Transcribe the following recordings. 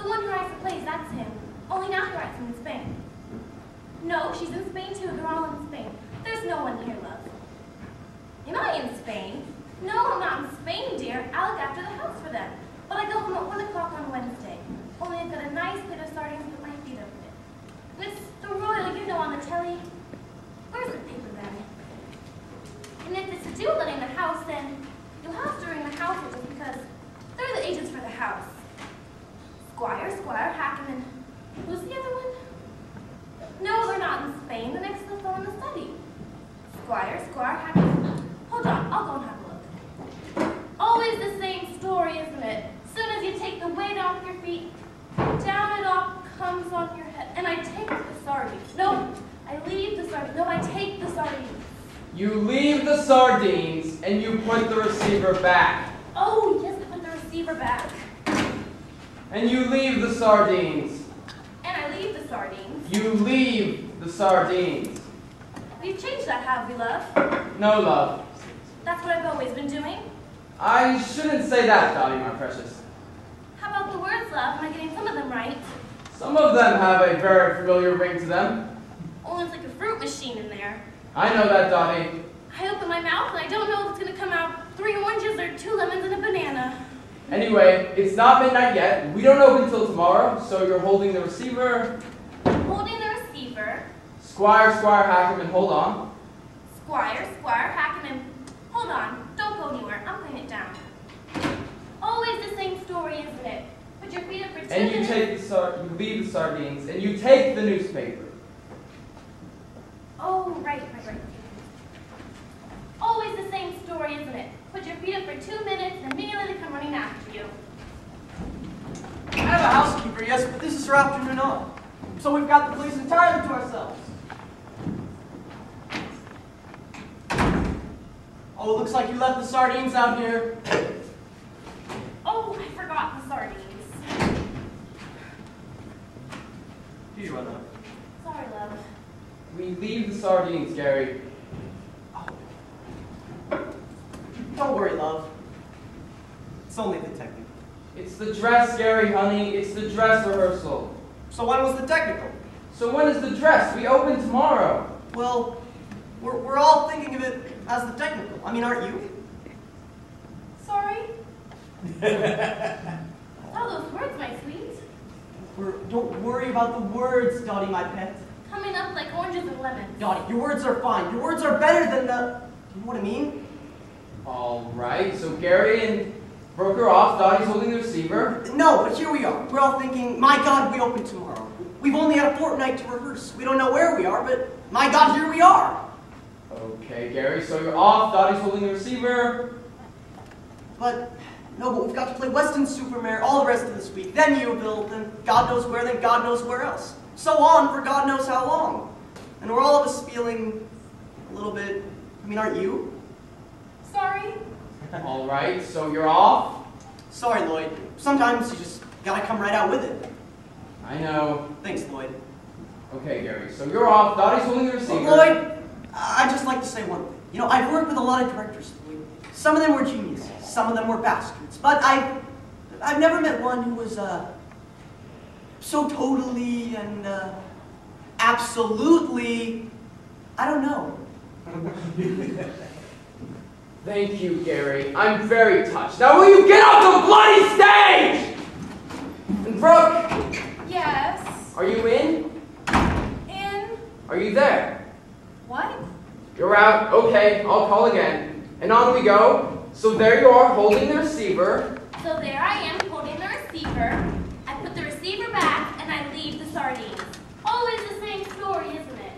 The one who writes the plays, that's him. Only now he writes them in Spain. No, she's in Spain too. They're all in Spain. There's no one here, love. Am I in Spain? No, I'm not in Spain, dear. I'll look after the house for them. But I go home at 1 o'clock on Wednesday. Only I've got a nice plate of sardines to put my feet up in it. With the royal, you know, on the telly. Where's the paper then? And if it's to do with letting the house, then you'll have to ring the house agents because they're the agents for the house. Squire, Hackman, and who's the other one? No, they're not in Spain. The next to the phone in the study. Squire, Hackman. Hold on, I'll go and have a look. Always the same story, isn't it? Soon as you take the weight off your feet, down it all comes on your head. And I take the sardines. No, I leave the sardines. No, I take the sardines. You leave the sardines and you put the receiver back. Oh, yes, I put the receiver back. And you leave the sardines. And I leave the sardines. You leave the sardines. We've changed that, have we, love? No, love. That's what I've always been doing. I shouldn't say that, Dotty, my precious. How about the words, love? Am I getting some of them right? Some of them have a very familiar ring to them. Oh, it's like a fruit machine in there. I know that, Dotty. I open my mouth and I don't know if it's going to come out 3 oranges or 2 lemons and a banana. Anyway, it's not midnight yet. We don't open until tomorrow, so you're holding the receiver. Holding the receiver. Squire, Hackman, hold on. Squire, Hackman, hold on. Don't go anywhere. I'm putting it down. Always the same story, isn't it? Put your feet up for 2 And minutes. you leave the sardines, and you take the newspaper. Oh, right. Always the same story, isn't it? Put your feet up for 2 minutes, and immediately they come running after you. I have a housekeeper, yes, but this is her afternoon off. So we've got the place entirely to ourselves. Oh, it looks like you left the sardines out here. Oh, I forgot the sardines. Here you run up. Sorry, love. We leave the sardines, Garry. Don't worry, love. It's only the technical. It's the dress, Garry, honey. It's the dress rehearsal. So when was the technical? So when is the dress? We open tomorrow. Well, we're all thinking of it as the technical. I mean, aren't you? Sorry? Oh, those words, my sweet. Don't worry about the words, Dotty, my pet. Coming up like oranges and lemons. Dotty, your words are fine. Your words are better than the... You know what I mean? All right, so Garry and Brooke are off. Dottie's holding the receiver. No, but here we are. We're all thinking, my God, we open tomorrow. We've only had a fortnight to rehearse. We don't know where we are, but my God, here we are. Okay, Garry, so you're off. Dottie's holding the receiver. But we've got to play Weston Supermare all the rest of this week. Then Yeovil, then God knows where, then God knows where else. So on for God knows how long. And we're all of us feeling a little bit, I mean, aren't you? Sorry? All right, so you're off. Sorry, Lloyd. Sometimes you just gotta come right out with it. I know. Thanks, Lloyd. Okay, Garry, so you're off. Dottie's holding the receiver. Lloyd, I'd just like to say one thing. You know, I've worked with a lot of directors, Lloyd. Some of them were geniuses. Some of them were bastards. But I've never met one who was, so totally and, absolutely, I don't know. Thank you, Garry. I'm very touched. Now will you get off the bloody stage? And Brooke? Yes. Are you in? In? Are you there? What? You're out. Okay, I'll call again. And on we go. So there you are, holding the receiver. So there I am, holding the receiver. I put the receiver back, and I leave the sardines. Always the same story, isn't it?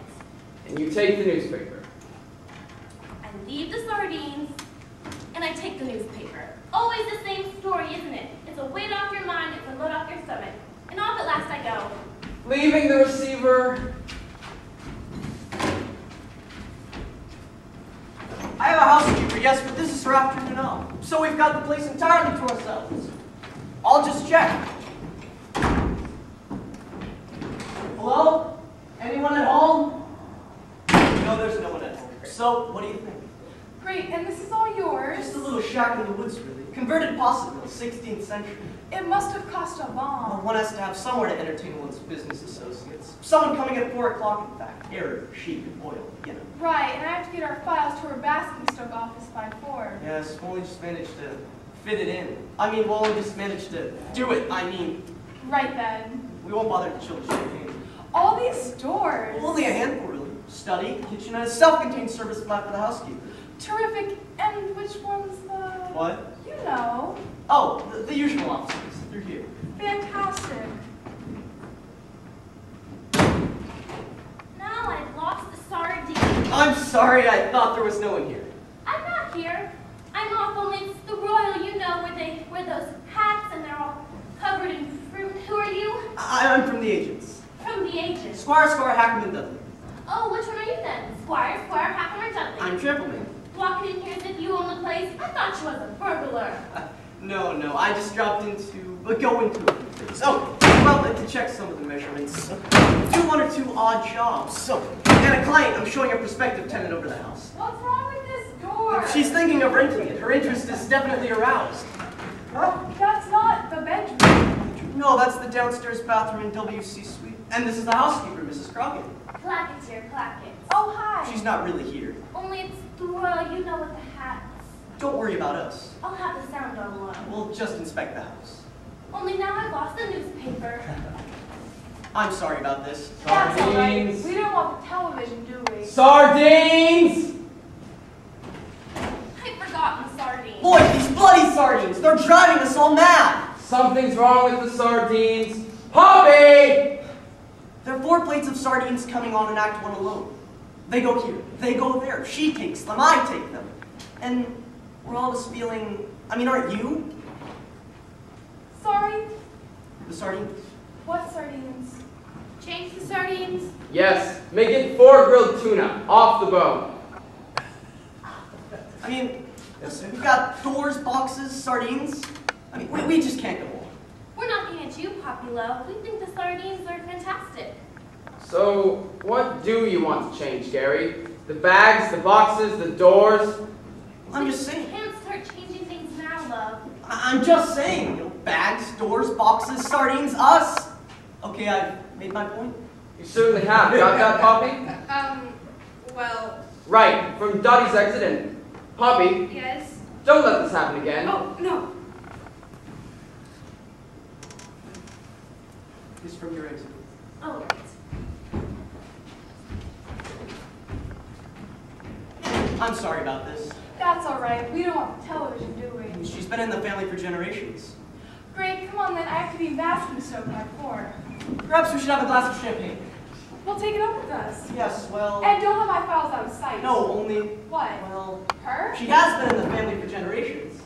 And you take the newspaper. I leave the sardines, and I take the newspaper. Always the same story, isn't it? It's a weight off your mind, it's a load off your stomach. And off at last I go. Leaving the receiver. I have a housekeeper, yes, but this is her afternoon off. So we've got the place entirely to ourselves. I'll just check. Hello? Anyone at home? No, there's no one at home. So, what do you think? Great, and this is all yours. Just a little shack in the woods, really. Converted possibly, 16th century. It must have cost a bomb. Well, one has to have somewhere to entertain one's business associates. Someone coming at 4 o'clock, in fact. Arab, sheep, and oil, you know. Right, and I have to get our files to her Basingstoke office by 4. Yes, we only just managed to fit it in. I mean, we'll only just managed to do it, I mean. Right then. We won't bother to chill the champagne. All these doors. Well, only a handful, really. Study, kitchen, and a self-contained service flat for the housekeeper. Terrific. And which one's the... What? You know. Oh, the usual offices. They're here. Fantastic. Now I've lost the sardine. I'm sorry, I thought there was no one here. I'm not here. I'm off, only it's the Royal, you know, where they wear those hats and they're all covered in fruit. Who are you? I'm from the agents. From the agents. Squire, Hackham, and Dudley. Oh, which one are you then? Squire, Hackham, or Dudley? I'm gentleman. Walking in here as if you own the place? I thought you was a burglar. No, I just dropped go into a few things. Oh, well, to check some of the measurements. Do 1 or 2 odd jobs. So, and a client, I'm showing a prospective tenant over the house. What's wrong with this door? She's thinking of renting it. Her interest is definitely aroused. Oh, that's not the bedroom. No, that's the downstairs bathroom in WC suite. And this is the housekeeper, Mrs. Crockett. Clackett's here, Clackett. Oh, hi. She's not really here. Only it's the Royal, you know, with the hats. Don't worry about us. I'll have the sound on low. We'll just inspect the house. Only now I've lost the newspaper. I'm sorry about this. That's all right. Sardines. We don't want the television, do we? Sardines! I've forgotten the sardines. Lloyd, these bloody sardines! They're driving us all mad! Something's wrong with the sardines. Poppy! There are 4 plates of sardines coming on in Act 1 alone. They go here, they go there. She takes them, I take them. And we're all just feeling, I mean, aren't you? Sorry? The sardines? What sardines? Change the sardines. Yes, make it 4 grilled tuna, off the bone. I mean, listen, we've got doors, boxes, sardines. I mean, we just can't go on. We're not looking at you, Poppy Love. We think the sardines are fantastic. So, what do you want to change, Garry? The bags, the boxes, the doors? I'm just saying. We can't start changing things now, love. I'm just saying, you know, bags, doors, boxes, sardines, us. Okay, I've made my point. You certainly have. Got that, Poppy? Well... Right, from Dotty's exit and Poppy, Yes? don't let this happen again. Oh, no. This from your exit. Oh, I'm sorry about this. That's all right. We don't want the television, do we? She's been in the family for generations. Great, come on then. I have to be in Basingstoke by 4. Perhaps we should have a glass of champagne. Well, take it up with us. Yes, well... And don't have my files out of sight. No, only... What? Well... Her? She has been in the family for generations.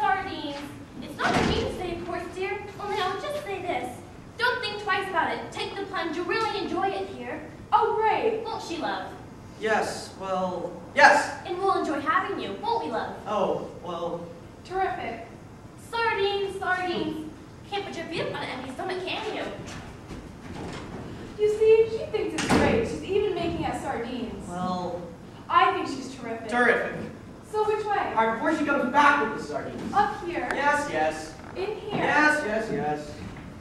sardines. It's not for me to say, of course, dear. Only I'll just say this. Don't think twice about it. Take the plunge. You'll really enjoy it here. Oh, great. Won't she, love? Yes, well... Yes! And we'll enjoy having you, won't we, love? Oh, well... Terrific. Sardines. Can't put your feet up on an empty stomach, can you? You see, she thinks it's great. She's even making us sardines. Well... I think she's terrific. Terrific. So which way? All right, before she comes back with the sardines. Up here. Yes. In here. Yes.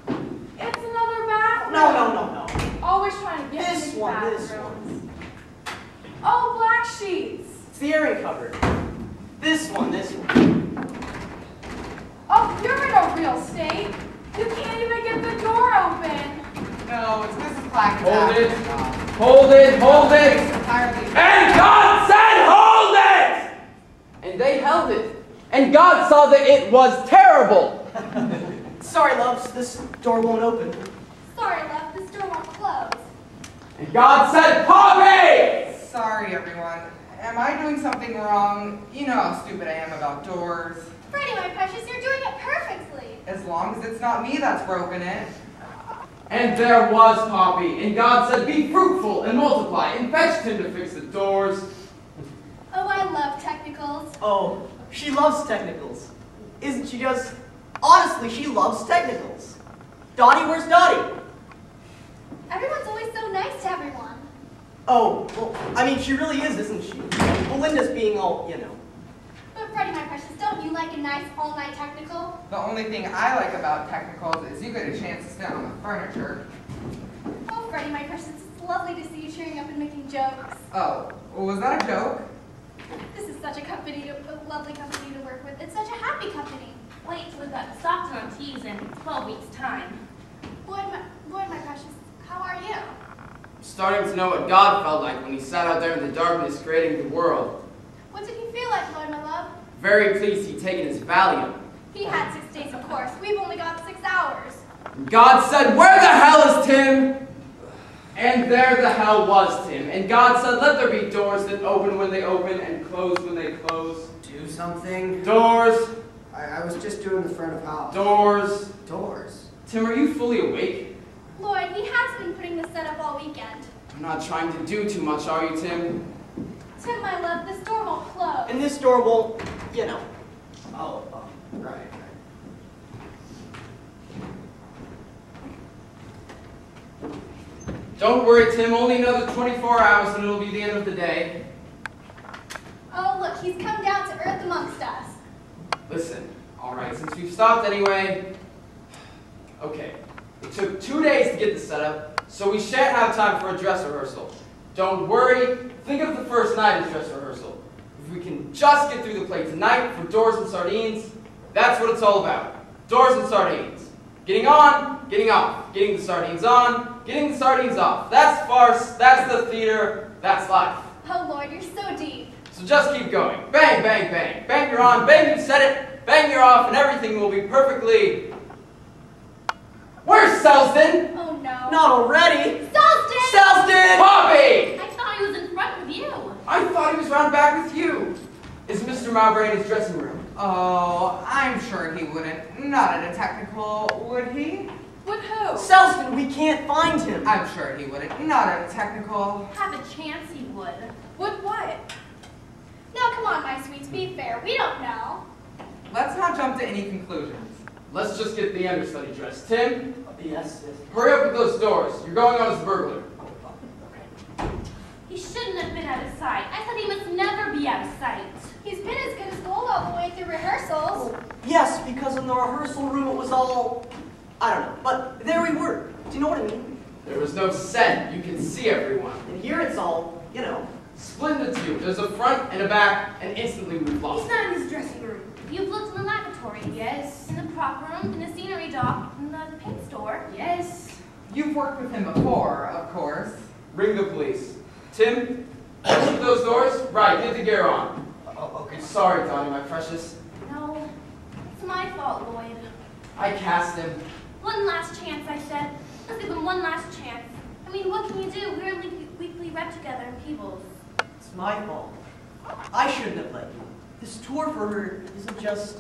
It's another bathroom. No. Always trying to get This into one. bathrooms. Oh, black sheets. It's the airing cupboard. This one. Oh, you're in a real state. You can't even get the door open. No, it's Mrs. Clackett. Hold it! Entirely. And God said, hold it! And they held it. And God saw that it was terrible. Sorry, loves, this door won't open. Sorry, love. This door won't close. And God said, Poppy! Sorry, everyone. Am I doing something wrong? You know how stupid I am about doors. Freddy, my precious, you're doing it perfectly. As long as it's not me that's broken it. And there was Poppy. And God said, be fruitful and multiply. And fetched him to fix the doors. Oh, I love technicals. Oh, she loves technicals. Isn't she just... Honestly, she loves technicals. Dotty, where's Dotty? Everyone's always so nice to everyone. Oh, well, I mean, she really is, isn't she? Belinda's being all, you know. But Freddy you like a nice all-night technical? The only thing I like about technicals is you get a chance to sit on the furniture. Oh, Freddy, my precious, it's lovely to see you cheering up and making jokes. Oh, was that a joke? This is such a lovely company to work with. It's such a happy company. Wait till we've got Stockton on teas in 12 weeks' time. Lloyd, my precious, how are you? I'm starting to know what God felt like when he sat out there in the darkness creating the world. What did he feel like, Lloyd, my love? Very pleased he'd taken his Valium. He had 6 days, of course. We've only got 6 hours. God said, "Where the hell is Tim?" And there the hell was Tim. And God said, "Let there be doors that open when they open and close when they close." Do something? Doors. I was just doing the front of house. Doors. Doors? Tim, are you fully awake? Lloyd, he has been putting this set up all weekend. I'm not trying to do too much, are you, Tim? Tim, my love, this door won't close. And this door won't, you know. Oh, right. Don't worry, Tim. Only another 24 hours and it'll be the end of the day. Oh, look, he's come down to earth amongst us. Listen, alright, since we've stopped anyway. Okay, it took 2 days to get this set up, so we shan't have time for a dress rehearsal. Don't worry, think of the first night as dress rehearsal. If we can just get through the play tonight for doors and sardines, that's what it's all about. Doors and sardines. Getting on, getting off. Getting the sardines on, getting the sardines off. That's farce, that's the theater, that's life. Oh, Lloyd, you're so deep. So just keep going. Bang, bang, bang. Bang, you're on. Bang, you said it. Bang, you're off, and everything will be perfectly... Where's Selsdon? Oh, no. Not already. Selsdon! Selsdon! Poppy! I thought he was in front with you. I thought he was round back with you. Is Mr. Mowbray in his dressing room? Oh, I'm sure he wouldn't. Not at a technical, would he? With who? Selsdon, we can't find him. I'm sure he wouldn't. Not at a technical. Have a chance he would. With what? Now, come on, my sweets, be fair. We don't know. Let's not jump to any conclusions. Let's just get the understudy dressed. Tim, Yes. hurry up with those doors. You're going on as burglar. He shouldn't have been out of sight. I said he must never be out of sight. He's been as good as gold all the way through rehearsals. Yes, because in the rehearsal room it was all, I don't know, but there we were. Do you know what I mean? There was no set. You can see everyone. And here it's all, you know. Splendid view. There's a front and a back, and instantly we've lost He's not in his dressing room. You've looked in the lavatory. Yes. In the prop room, in the scenery dock, in the paint store. Yes. You've worked with him before, of course. Ring the police. Tim, open those doors. Right, get the gear on. Oh, okay. Sorry, Dotty, my precious. No, it's my fault, Lloyd. I cast him. One last chance, I said. Let's give him one last chance. I mean, what can you do? We're a weekly rep together in Peebles. It's my fault. I shouldn't have let you. This tour for her isn't just,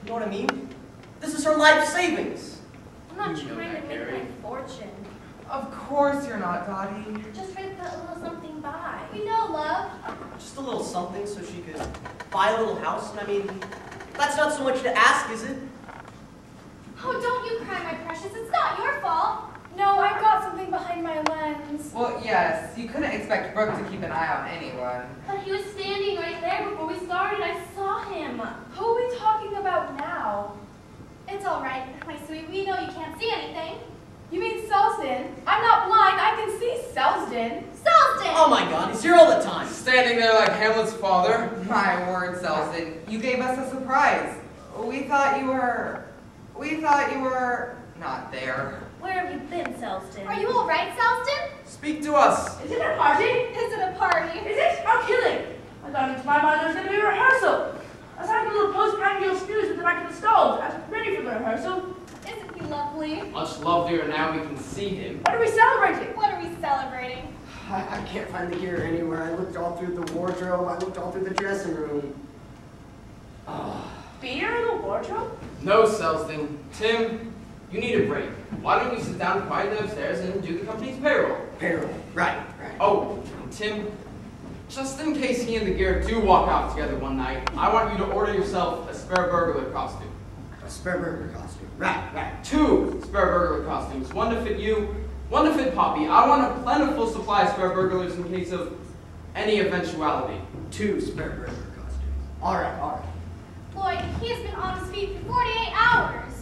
you know what I mean? This is her life savings. I'm not You know trying that, to make Garry. my fortune. Of course you're not, Dotty. Just trying to put a little something by. We know, love. Just a little something so she could buy a little house. And I mean, that's not so much to ask, is it? Oh, don't you cry, my precious. It's not your fault. No, I've got something behind my lens. Well, yes, you couldn't expect Brooke to keep an eye on anyone. But he was standing right there before we started. I saw him. Who are we talking about now? It's all right, my sweet. We know you can't see anything. You mean Selsdon? I'm not blind. I can see Selsdon. Selsdon! Oh my God, he's here all the time. Standing there like Hamlet's father. My word, Selsdon, you gave us a surprise. We thought you were not there. Where have you been, Selsdon? Are you all right, Selsdon? Speak to us. Is it a party? Is it a party? Is it? How killing! I got into my mind there was going to be a rehearsal. I was having a little post-prandial snooze with the back installed. I was ready for the rehearsal. Isn't he lovely? Much lovelier now we can see him. What are we celebrating? What are we celebrating? I can't find the gear anywhere. I looked all through the wardrobe. I looked all through the dressing room. Beer in the wardrobe? No, Selsdon. Tim, you need a break. Why don't you sit down quietly upstairs and do the company's payroll? Payroll. Right. Oh, and Tim, just in case he and the gear do walk off together one night, I want you to order yourself a spare burglar costume. A spare burger costume. Right. 2 spare burglar costumes. 1 to fit you, 1 to fit Poppy. I want a plentiful supply of spare burglars in case of any eventuality. 2 spare burger costumes. All right. Lloyd, he has been on his feet for 48 hours.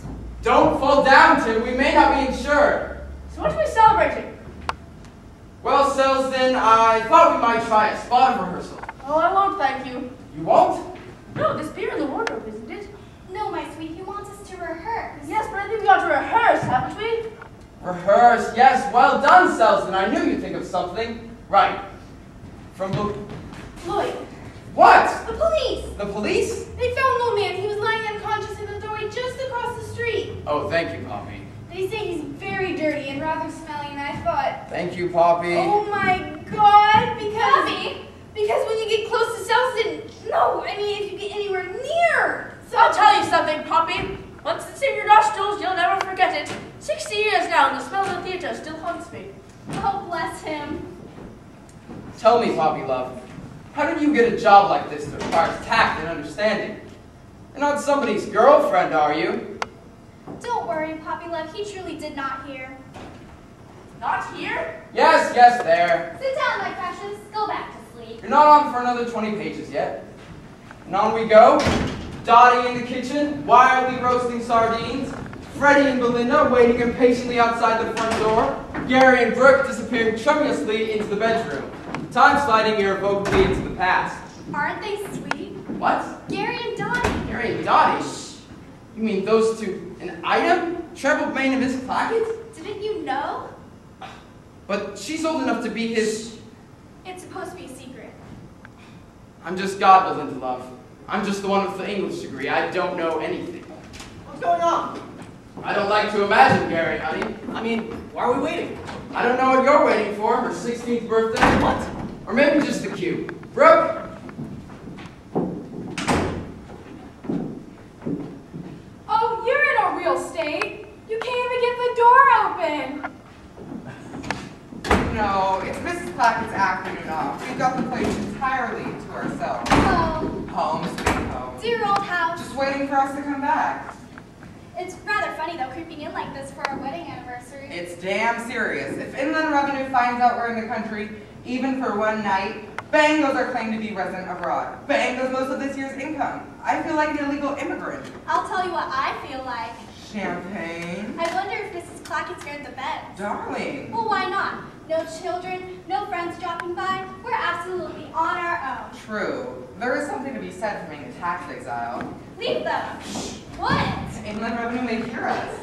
Don't fall down, Tim. We may not be insured. So what are we celebrating? Well, Selsdon, I thought we might try a spot rehearsal. Oh, I won't, thank you. You won't? No, there's beer in the wardrobe, isn't it? No, my sweet, he wants us to rehearse. Yes, but I think we ought to rehearse, haven't we? Rehearse, yes. Well done, Selsdon. I knew you'd think of something. Right. From the... Lloyd. What? The police! The police? They found the man. He was lying unconscious in the doorway just across the street. Oh, thank you, Poppy. They say he's very dirty and rather smelly, and I thought... Thank you, Poppy. Oh my God, because when you get close to Selsdon, no, I mean if you get anywhere near. So I'll tell you something, Poppy. Once it's in your nostrils, you'll never forget it. 60 years now, and the smell of the theater still haunts me. Oh, bless him. Tell me, Poppy love, how did you get a job like this that requires tact and understanding? You're not somebody's girlfriend, are you? Don't worry, Poppy love, he truly did not hear. Not here? Yes, there. Sit down, my precious. Go back to sleep. You're not on for another 20 pages yet. And on we go. Dotty in the kitchen, wildly roasting sardines. Freddy and Belinda waiting impatiently outside the front door. Garry and Brooke disappearing tremulously into the bedroom. Time sliding irrevocably into the past. Aren't they sweet? What? Garry and Dotty. Garry and Dotty? Shh. You mean those two? An item? Treble bane of Miss Clackett? Didn't you know? But she's old enough to be his... It's supposed to be a secret. I'm just God, Belinda love. I'm just the one with the English degree. I don't know anything. What's going on? I don't like to imagine, Garry, honey. I mean, why are we waiting? I don't know what you're waiting for, her 16th birthday. What? Or maybe just the cue. Brooke! Oh, you're in a real state. You can't even get the door open. No, it's Mrs. Clackett's afternoon off. We've got the place entirely to ourselves. Oh, Home, sweet home. dear old house. Just waiting for us to come back. It's rather funny, though, creeping in like this for our wedding anniversary. It's damn serious. If Inland Revenue finds out we're in the country, even for one night, bang goes our claim to be resident abroad. Bang goes most of this year's income. I feel like an illegal immigrant. I'll tell you what I feel like. Champagne? I wonder if Mrs. Clackett's here at the bed. Darling. Well, why not? No children, no friends dropping by. We're absolutely on our own. True. There is something to be said for being a tax exile. Leave them. What? Inland Revenue may hear us.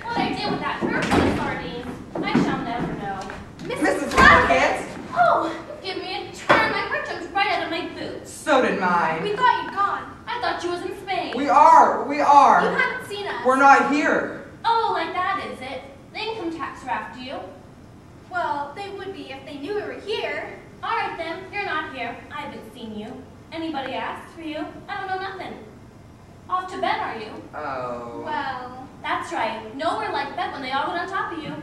What I did with that purple sardines, I shall never know. Mrs. Clackett! Oh, give me a turn. My heart jumped right out of my boots. So did mine. We thought you'd gone. I thought you was in Spain. We are. You haven't seen us. We're not here. Oh, like that is it. The income tax are after you. Well, they would be if they knew we were here. All right then, you're not here. I haven't seen you. Anybody asked for you? I don't know nothing. Off to bed, are you? Oh. Well, That's right. Nowhere like bed when they all get on top of you.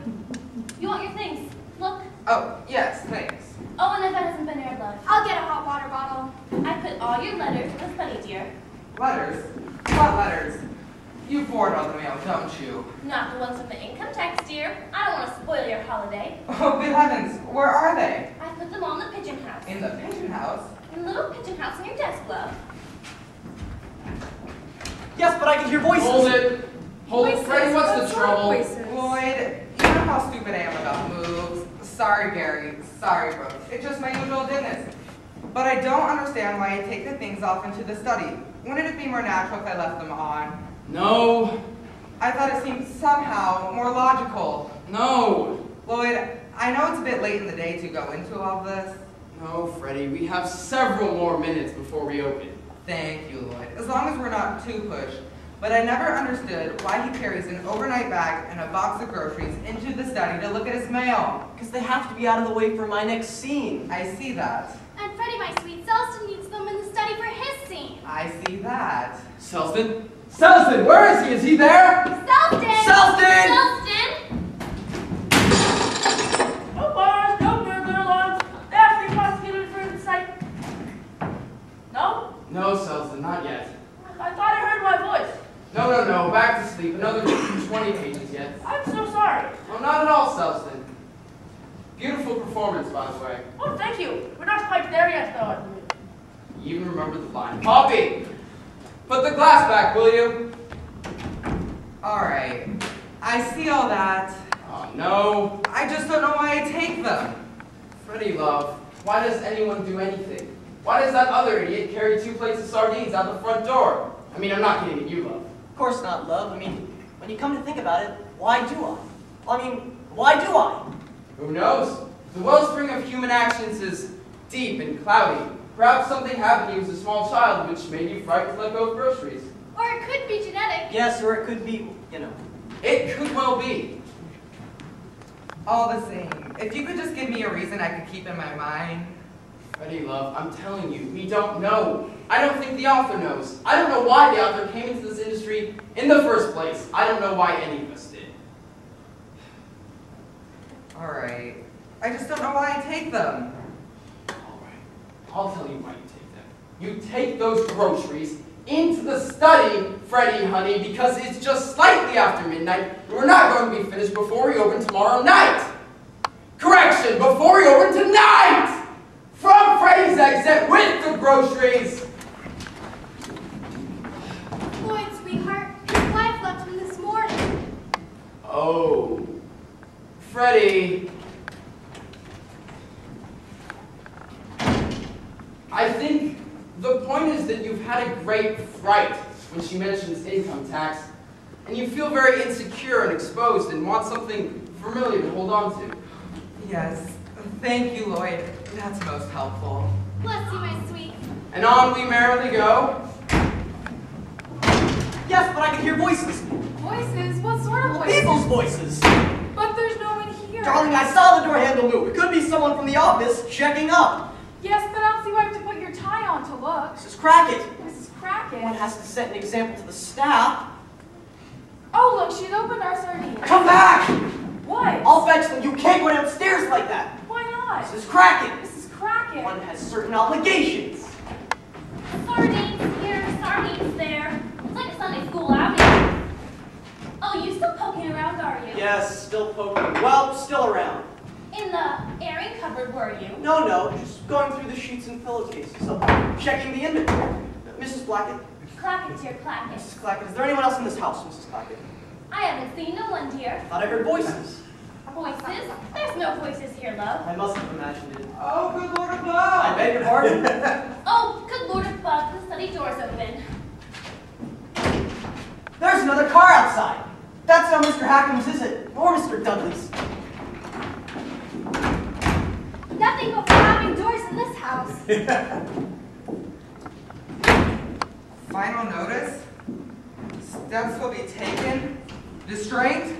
You want your things? Look. Oh, yes, thanks. Oh, and if that hasn't been aired, love. I'll get a hot water bottle. I put all your letters in the Freddy, dear. Letters? What letters? You forward all the mail, don't you? Not the ones from the income tax, dear. I don't want to spoil your holiday. Oh, good heavens, where are they? I put them all in the pigeon house. In the pigeon house? In the little pigeon house in your desk, love. Yes, but I can hear voices. Hold it. Hold it, Freddy, what's the trouble? Lloyd, you know how stupid I am about moves. Sorry, Garry. Sorry, Brooke. It's just my usual business. But I don't understand why I take the things off into the study. Wouldn't it be more natural if I left them on? No. I thought it seemed somehow more logical. No. Lloyd, I know it's a bit late in the day to go into all this. No, Freddy, we have several more minutes before we open. Thank you, Lloyd. As long as we're not too pushed. But I never understood why he carries an overnight bag and a box of groceries into the study to look at his mail. Because they have to be out of the way for my next scene. I see that. And Freddy, my sweet, Selsdon needs them in the study for his scene. I see that. Selsdon? Selsdon, where is he? Is he there? Selsdon! Selsdon! Selsdon! No bars, no burglar alarms. They have to be prosecuted for incite. No? No, Selsdon, not yet. I thought I heard my voice. No, back to sleep. Another 20 pages yet. I'm so sorry. Oh, not at all, Selsdon. Beautiful performance, by the way. Oh, thank you. We're not quite there yet, though, I believe. You even remember the line. Poppy! Put the glass back, will you? Alright. I see all that. Oh, no. I just don't know why I take them. Freddy, love, why does anyone do anything? Why does that other idiot carry 2 plates of sardines out the front door? I mean, I'm not getting at you, love. Of course not, love. I mean, when you come to think about it, why do I? I mean, why do I? Who knows? The wellspring of human actions is deep and cloudy. Perhaps something happened to you as a small child which made you frightened to let go of groceries. Or it could be genetic. Yes, or it could be, you know. It could well be. All the same, if you could just give me a reason I could keep in my mind. Freddy, love, I'm telling you, we don't know. I don't think the author knows. I don't know why the author came into this industry in the first place. I don't know why any of us did. Alright. I just don't know why I take them. Alright, I'll tell you why you take them. You take those groceries into the study, Freddy, honey, because it's just slightly after midnight, and we're not going to be finished before we open tomorrow night. Correction, before we open tonight! From Freddy's exit with the groceries! Lloyd, sweetheart, your wife left him this morning. Oh. Freddy. I think the point is that you've had a great fright when she mentions income tax, and you feel very insecure and exposed and want something familiar to hold on to. Yes. Thank you, Lloyd. That's most helpful. Bless you, my sweet. And on we merrily go. Yes, but I can hear voices. Voices? What sort of voices? People's voices. But there's no one here. Darling, I saw the door handle move. It could be someone from the office checking up. Yes, but I don't see why you have to put your tie on to look. Mrs. Clackett. Mrs. Clackett. One has to set an example to the staff. Oh, look, she's opened our sardines. Come back! What? I'll fetch them. You can't go downstairs like that. Why not? Mrs. Clackett. Mrs. Clackett. One has certain obligations. Sardines here, sardines there. It's like a Sunday school outing. Oh, you still poking around, are you? Yes, still poking. Well, still around. In the airing cupboard, were you? No, just going through the sheets and pillowcases. So, checking the inventory. Mrs. Clackett. Clackett, dear Clackett. Mrs. Clackett, is there anyone else in this house, Mrs. Clackett? I haven't seen no one, dear. Thought I heard voices. Voices? There's no voices here, love. I must have imagined it. Oh, good Lord above! I beg your pardon? Oh, good Lord above, the study door's open. There's another car outside. That's not Mr. Hackham's, is it? Or Mr. Dudley's. Nothing but having doors in this house. Final notice. Steps will be taken. Restraint.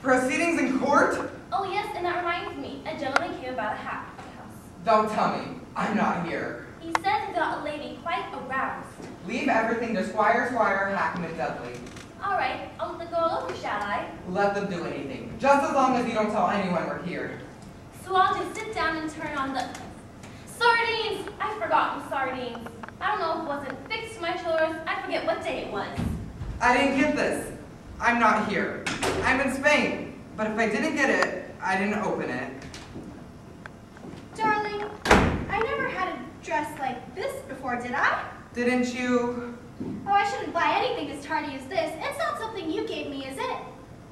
Proceedings in court. Oh yes, and that reminds me. A gentleman came about a hat at the house. Don't tell me. I'm not here. He said he got a lady quite aroused. Leave everything to Squire, Hackham, and Dudley. All right, I'll let them go all over, shall I? Let them do anything. Just as long as you don't tell anyone we're here. So I'll just sit down and turn on the... Sardines! I've forgotten sardines. I don't know if it wasn't fixed to my shoulders. I forget what day it was. I didn't get this. I'm not here. I'm in Spain. But if I didn't get it, I didn't open it. Darling, I never had a dress like this before, did I? Didn't you? Oh, I shouldn't buy anything as tardy as this. It's not something you gave me, is it?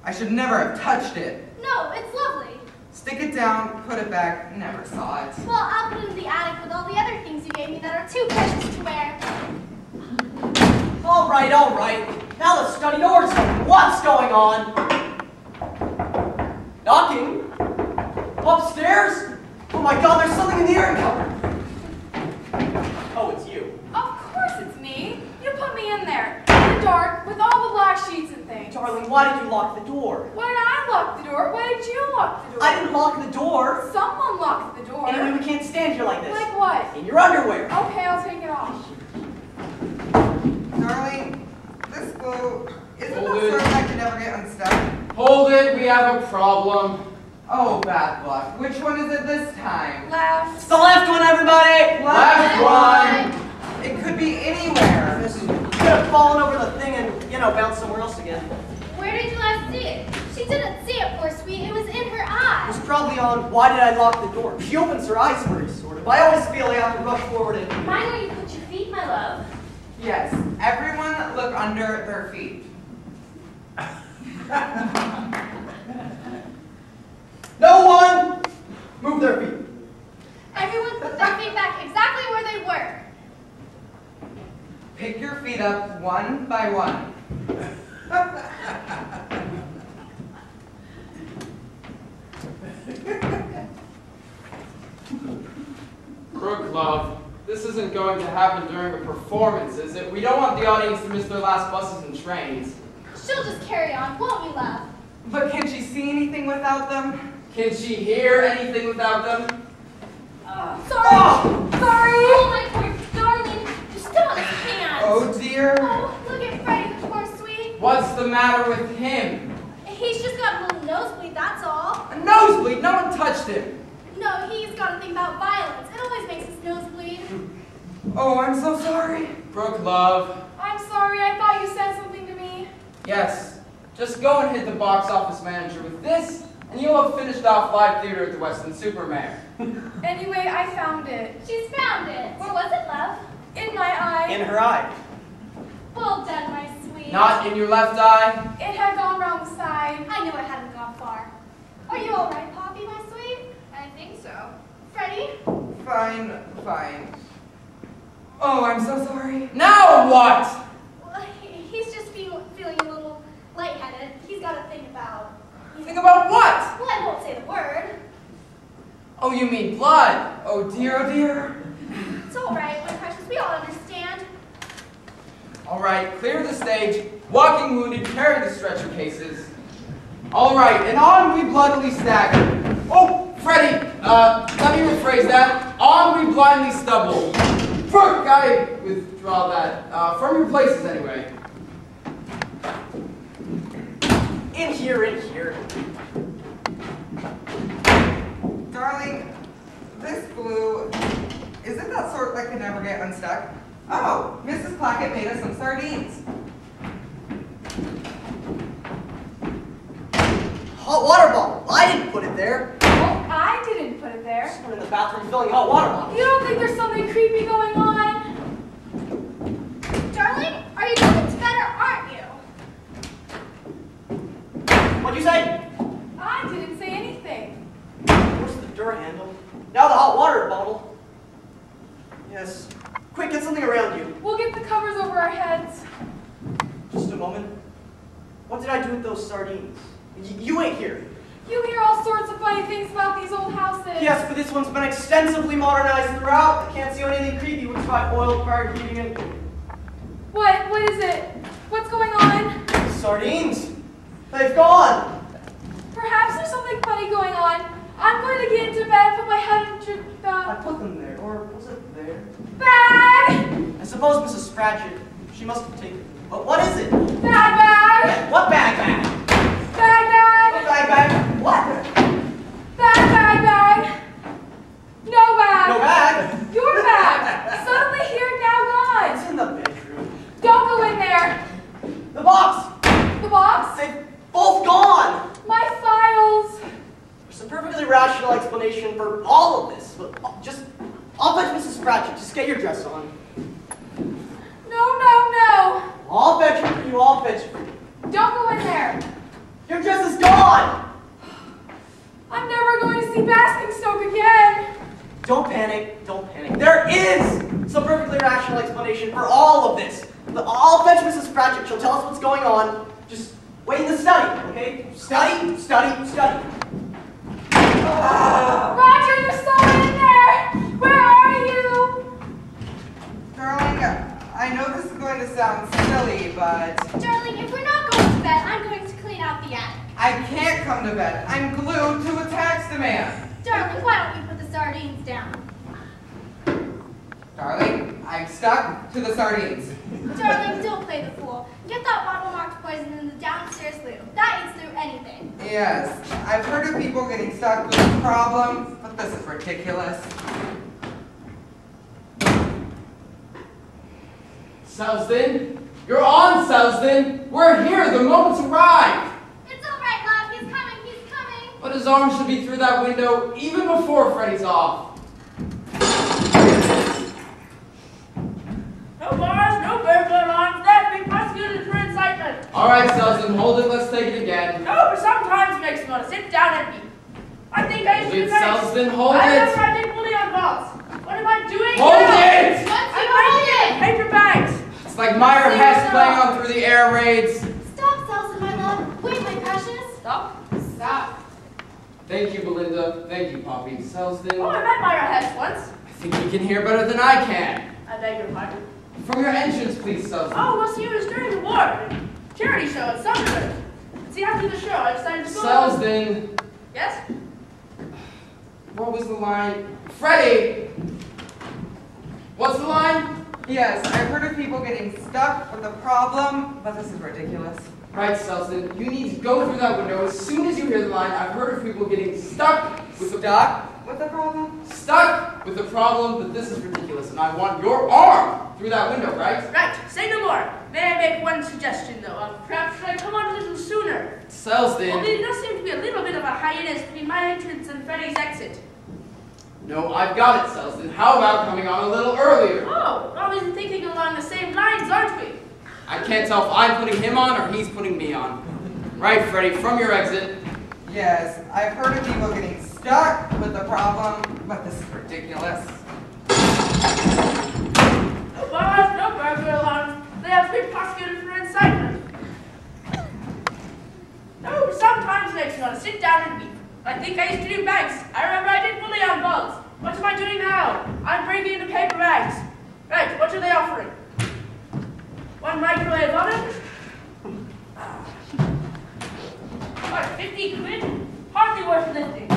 I should never have touched it. No, it's lovely. Stick it down, put it back, never saw it. Well, I'll put it in the attic with all the other things you gave me that are too precious to wear. All right. Now the study door's open. What's going on? Knocking? Upstairs? Oh my God, there's something in the airing cupboard. Oh, it's you. Of course it's me. You put me in there, in the dark, with all the black sheets and things. Darling, why did you lock the door? Why did I lock the door? Why did you lock the door? I didn't lock the door. Someone locked the door. Anyway, we can't stand here like this. Like what? In your underwear. Okay, I'll take it off. Darling, this glue, isn't Hold that it. sort of I can never get unstuck? Hold it, we have a problem. Oh, bad luck. Which one is it this time? Left. It's the left one, everybody! Left one. It could be anywhere. This could have fallen over the thing and, bounced somewhere else again. Where did you last see it? She didn't see it, poor sweet. It was in her It eye. was probably on why did I lock the door? She opens her eyes for it, sort of. I always feel I have to rush forward and... Mind where you put your feet, my love. Yes, everyone look under their feet. No one move their feet. Everyone put their feet back exactly where they were. Pick your feet up one by one. Brooke, love, this isn't going to happen during a performance, is it? We don't want the audience to miss their last buses and trains. She'll just carry on, won't you, love? But can she see anything without them? Can she hear anything without them? Sorry! Oh! Sorry! Oh, my poor darling! You're still on his hand! Oh dear. Oh, look at Freddy, the poor sweet. What's the matter with him? He's just got a little nosebleed, that's all. A nosebleed? No one touched him. No, he's got a thing about violence. It always makes his nose bleed. Oh, I'm so sorry. Brooke, love. I'm sorry, I thought you said something to me. Yes, just go and hit the box office manager with this, and you'll have finished off live theater at the Weston Supermare. Anyway, I found it. She's found it. Where was it, love? In my eye. In her eye. Well done, my sweet. Not in your left eye? It had gone round the side. I knew it hadn't gone far. Are you all right, Poppy, my sweet? I think so. Freddy? Fine, fine. Oh, I'm so sorry. Now what? Well, he's just feeling a little lightheaded. He's got a thing about... Think about what? Well, I won't say the word. Oh, you mean blood? Oh dear, oh dear. It's all right, my precious. We all understand. All right, clear the stage. Walking wounded, carry the stretcher cases. All right, and on we bloodily stagger. Oh, Freddy, let me rephrase that. On we blindly stumble. Brooke, I withdraw that. From your places, anyway. In here, in here. Darling, this glue, is it that sort that can never get unstuck? Oh, Mrs. Clackett made us some sardines. Hot water bottle. I didn't put it there. Well, I didn't put it there. Someone in the bathroom filling hot water bottles. You don't think there's something creepy going on? Darling, are you going to bed or aren't you? What'd you say? I didn't say anything. Where's the door handle? Now the hot water bottle. Yes. Quick, get something around you. We'll get the covers over our heads. Just a moment. What did I do with those sardines? You ain't here. You hear all sorts of funny things about these old houses. Yes, but this one's been extensively modernized throughout. I can't see anything creepy with fried oil, fired heating, and What is it? What's going on? sardines. They've gone. Perhaps there's something funny going on. I'm going to get into bed and put my head into the I put them there, or was it there? bag. I suppose Mrs. Scratchett, she must have taken them. But what is it? Bag. What bag? Bag. What Bag. bag? What? Bag. No bag. No bag? Your bag. Suddenly here, now It's gone. in the bedroom. Don't go in there. The box! The box. They've both gone! My files. There's a perfectly rational explanation for all of this, but I'll fetch Mrs. Scratchett. Just get your dress on. No. I'll fetch it for you, I'll fetch it for you. Don't go in there. Your dress is gone! I'm never going to see Basingstoke again. Don't panic, don't panic. There is some perfectly rational explanation for all of this. I'll fetch Mrs. Scratchett, she'll tell us what's going on. Just wait in the study, okay? Study. Roger, there's someone in there. Where are you? Darling, I know this is going to sound silly, but Darling, if we're not going to bed, I'm going to clean out the attic. I can't come to bed. I'm glued to a tax demand. Darling, why don't we put the sardines down? Darling, I'm stuck to the sardines. Darling, don't play the fool. Get that bottle marked poison in the downstairs loo. That eats through anything. Yes, I've heard of people getting stuck with problems, but this is ridiculous. Selsdon? You're on, Selsdon! We're here! The moment's arrived! It's all right, love. He's coming. But his arm should be through that window even before Freddy's off. No bars, no bear All right, Selsdon, hold it. Let's take it again. No, but sometimes it makes me want to sit down and eat. I think I used to be nice. Selsdon, hold I it. remember I did bully on balls. What am I doing Hold now? it! I'm breaking it! Paper bags! It's like Meyer Hess playing on Through the Air Raids. Stop, Selsdon, my love. Wait, my precious. Stop. Stop. Thank you, Belinda. Thank you, Poppy. Selsdon. Oh, I met Meyer Hess once. I think you can hear better than I can. I beg your pardon. From your entrance, please, Selsdon. Oh, well, see, it was during the war. Charity show at Summerford. See, after the show, I decided to go. Selsdon. Yes? What was the line? Freddy! What's the line? Yes, I've heard of people getting stuck with a problem, but this is ridiculous. Right, Selsdon. You need to go through that window as soon as you hear the line. I've heard of people getting stuck with the With the problem? Stuck with the problem, but this is ridiculous, and I want your arm through that window, right? Right, say no more. May I make one suggestion, though? Perhaps should I come on a little sooner? Selsdon. Only there does seem to be a little bit of a hiatus between my entrance and Freddy's exit. No, I've got it, Selsdon. How about coming on a little earlier? Oh, always thinking along the same lines, aren't we? I can't tell if I'm putting him on or he's putting me on. Right, Freddy, from your exit. Yes, I've heard of people getting stuck with the problem, but this is ridiculous. No bars, no burglar alarms. They have to be prosecuted for incitement. No, sometimes it makes me want to sit down and eat. I think I used to do bags. I remember I did bully on bugs. What am I doing now? I'm breaking into paper bags. Right, what are they offering? One microwave oven? What, 50 quid? Hardly worth lifting.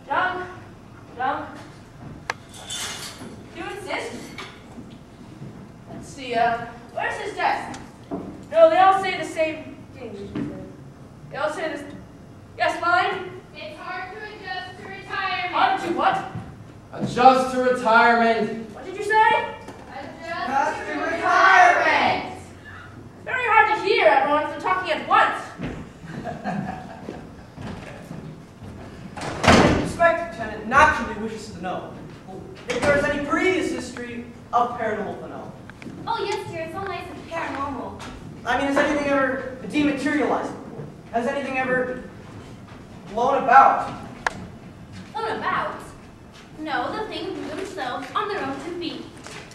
Junk. Do you insist? Let's see, where's his desk? No, they all say the same thing. They all say this. Yes, mine? It's hard to adjust to retirement. Hard to what? Adjust to retirement. What did you say? Adjust to retirement. Very hard to hear, everyone, if they're talking at once. The prospective tenant naturally wishes to know if there is any previous history of paranormal phenomena. Oh, yes, dear. It's all nice and paranormal. I mean, has anything ever dematerialized before? Has anything ever blown about? Blown about? No, the things move themselves on their own 2 feet.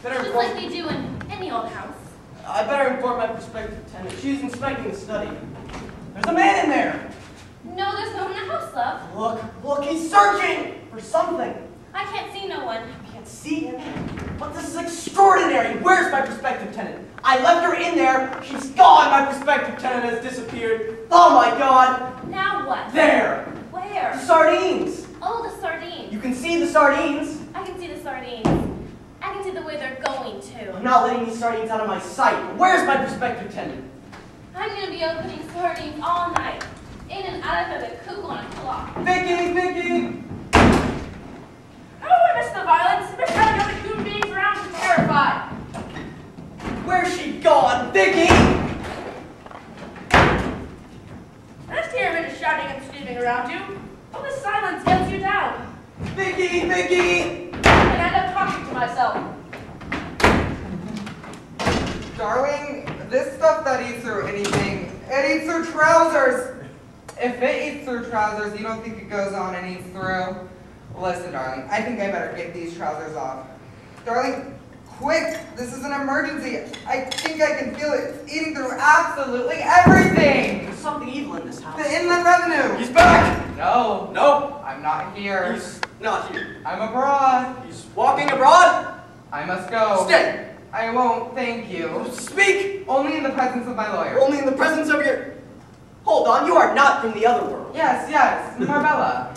Better Just like they do in any old house. I better inform my prospective tenant. She's inspecting the study. There's a man in there. No, there's no one in the house, love. Look, he's searching for something. I can't see no one. Can't see him. But this is extraordinary. Where's my prospective tenant? I left her in there. She's gone. My prospective tenant has disappeared. Oh my God. Now what? There. Where? The sardines. Oh, the sardines. You can see the sardines. I can see the sardines. I can see the way they're going to. I'm not letting these sardines out of my sight. But where's my prospective tenant? I'm going to be opening sardines all night. In and out of it, a cuckoo on a clock. Vicki! Oh, I miss the violence. I miss having other human beings around to terrify. Where's she gone? Vicki! I just hear a bit of shouting and screaming around you. All this silence gets you down. Vicki! And I end up talking to myself. Darling, this stuff that eats through anything, it eats through trousers. If it eats through trousers, you don't think it goes on and eats through? Listen, darling, I think I better get these trousers off. Darling, quick, this is an emergency. I think I can feel it. It's eating through absolutely everything. There's something evil in this house. The inland revenue. He's back! No. Nope. I'm not here. He's not here. I'm abroad. He's walking abroad? I must go. Stay! I won't, thank you. Speak! Only in the presence of my lawyer. Only in the presence of your... Hold on, you are not from the other world. Yes, Marbella.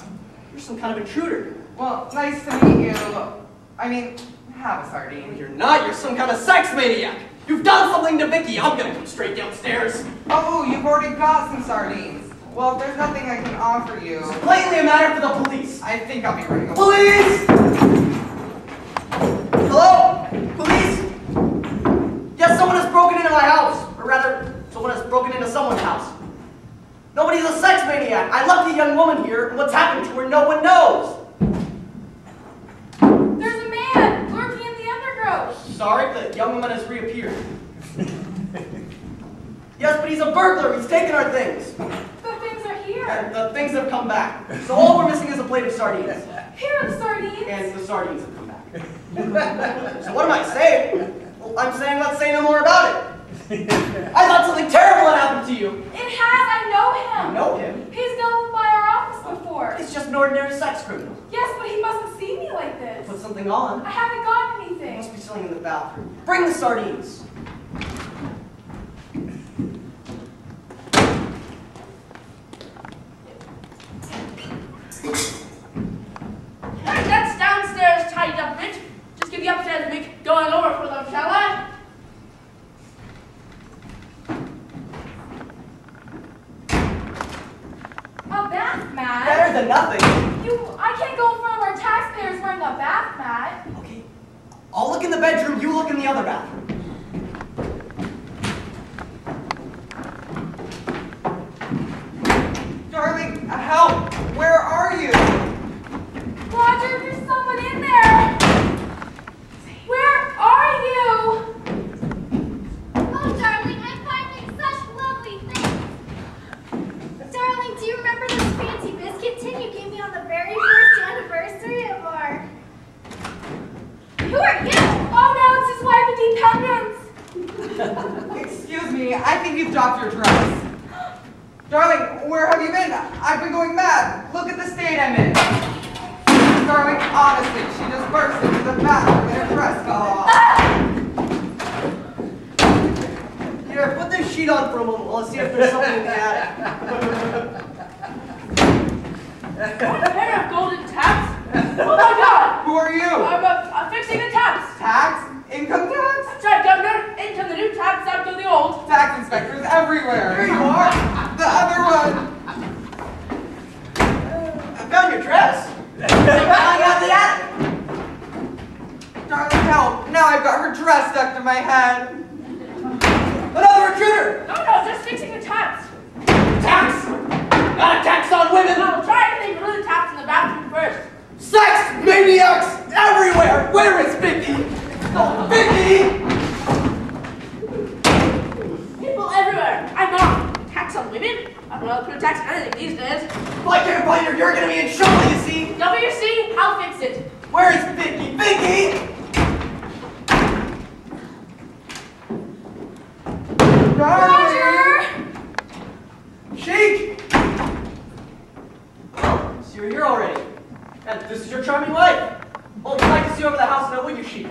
You're some kind of intruder. Well, nice to meet you. I mean, have a sardine. You're not, you're some kind of sex maniac. You've done something to Vicki. I'm gonna come straight downstairs. Oh, you've already got some sardines. Well, if there's nothing I can offer you... It's plainly a matter for the police. I think I'll be running away. Police! Hello? Police? Yes, someone has broken into my house. Or rather, someone has broken into someone's house. Nobody's a sex maniac. I left the young woman here, and what's happened to her, no one knows. There's a man lurking in the undergrowth. Sorry, the young woman has reappeared. Yes, but he's a burglar. He's taken our things. The things are here. And the things have come back. So all we're missing is a plate of sardines. Here are the sardines. And the sardines have come back. So what am I saying? Well, I'm saying let's say no more about it. I thought something terrible had happened to you. It has. I know him. You know him? He's gone by our office before. He's just an ordinary sex criminal. Yes, but he mustn't see me like this. Put something on. I haven't got He anything. must be sitting in the bathroom. Bring the sardines. Hey, that's downstairs tidied up a bit. Just give the upstairs a big going over for them, shall I? A bath mat? Better than nothing. I can't go in front of our taxpayers wearing a bath mat. Okay. I'll look in the bedroom, you look in the other bathroom. Darling, help! Where are you? Roger, there's someone in there. Where are you? Oh, darling, I'm finding such lovely things. Darling, do you remember this fancy biscuit tin you gave me on the very first anniversary of our... Who are you? Oh, no, it's his wife of dependence. Excuse me, I think you've dropped your dress. Darling, where have you been? I've been going mad. Look at the state I'm in. Darling, honestly, she just burst into the bathroom and her dress fell off. Here, put this sheet on for a moment while I see if there's something in the attic. What a pair of golden taps! Oh my God! Who are you? I'm fixing the taps. Tax? Income tax? That's right, Governor. In come the new taps, out go the old. Tax inspectors everywhere. Here you are. The other one. I found your dress. I got the attic. Darling, help. Now I've got her dress stuck to my head. Another intruder. No, just fixing the taps. Tax. Not a tax on women. I'll try to leave the taps in the bathroom first. Sex maniacs everywhere. Where is Vicki? Oh, Vicki! People everywhere. I'm on. Tax on women? I don't know how to put a tax on anything these days. Like your brother, you're gonna be in trouble, you see. WC, I'll fix it. Where is Vicki? Vicki! Roger! Sheik! Oh, so you're here already. And this is your charming wife. Well, I'd like to see you over the house now, would you, Sheik?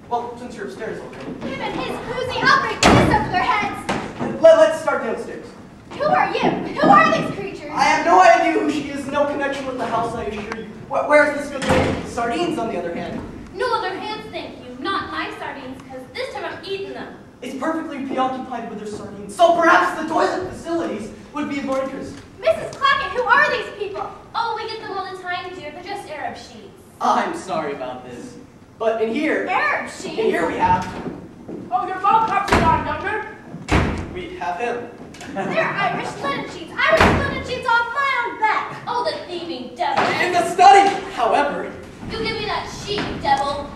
Well, since you're upstairs already. Him and his boozy outbreak this over their heads. Let's start downstairs. Who are you? Who are these creatures? I have no idea who she is, no connection with the house, I assure you. Where's this good lady? The sardines, on the other hand. No other hands, thank you. Not my sardines, because this time I'm eating them. Is perfectly preoccupied with her sardines, so perhaps the toilet facilities would be of more interest. Mrs. Clackett, who are these people? Oh, we get them all the time, dear. They're just Arab sheets. I'm sorry about this. But in here Arab sheets. we have, Oh, your ball cups are on, Governor. we have him. They're Irish linen sheets. Irish linen sheets off my own back. Oh, the thieving devil. In the study, however. You give me that sheet, devil.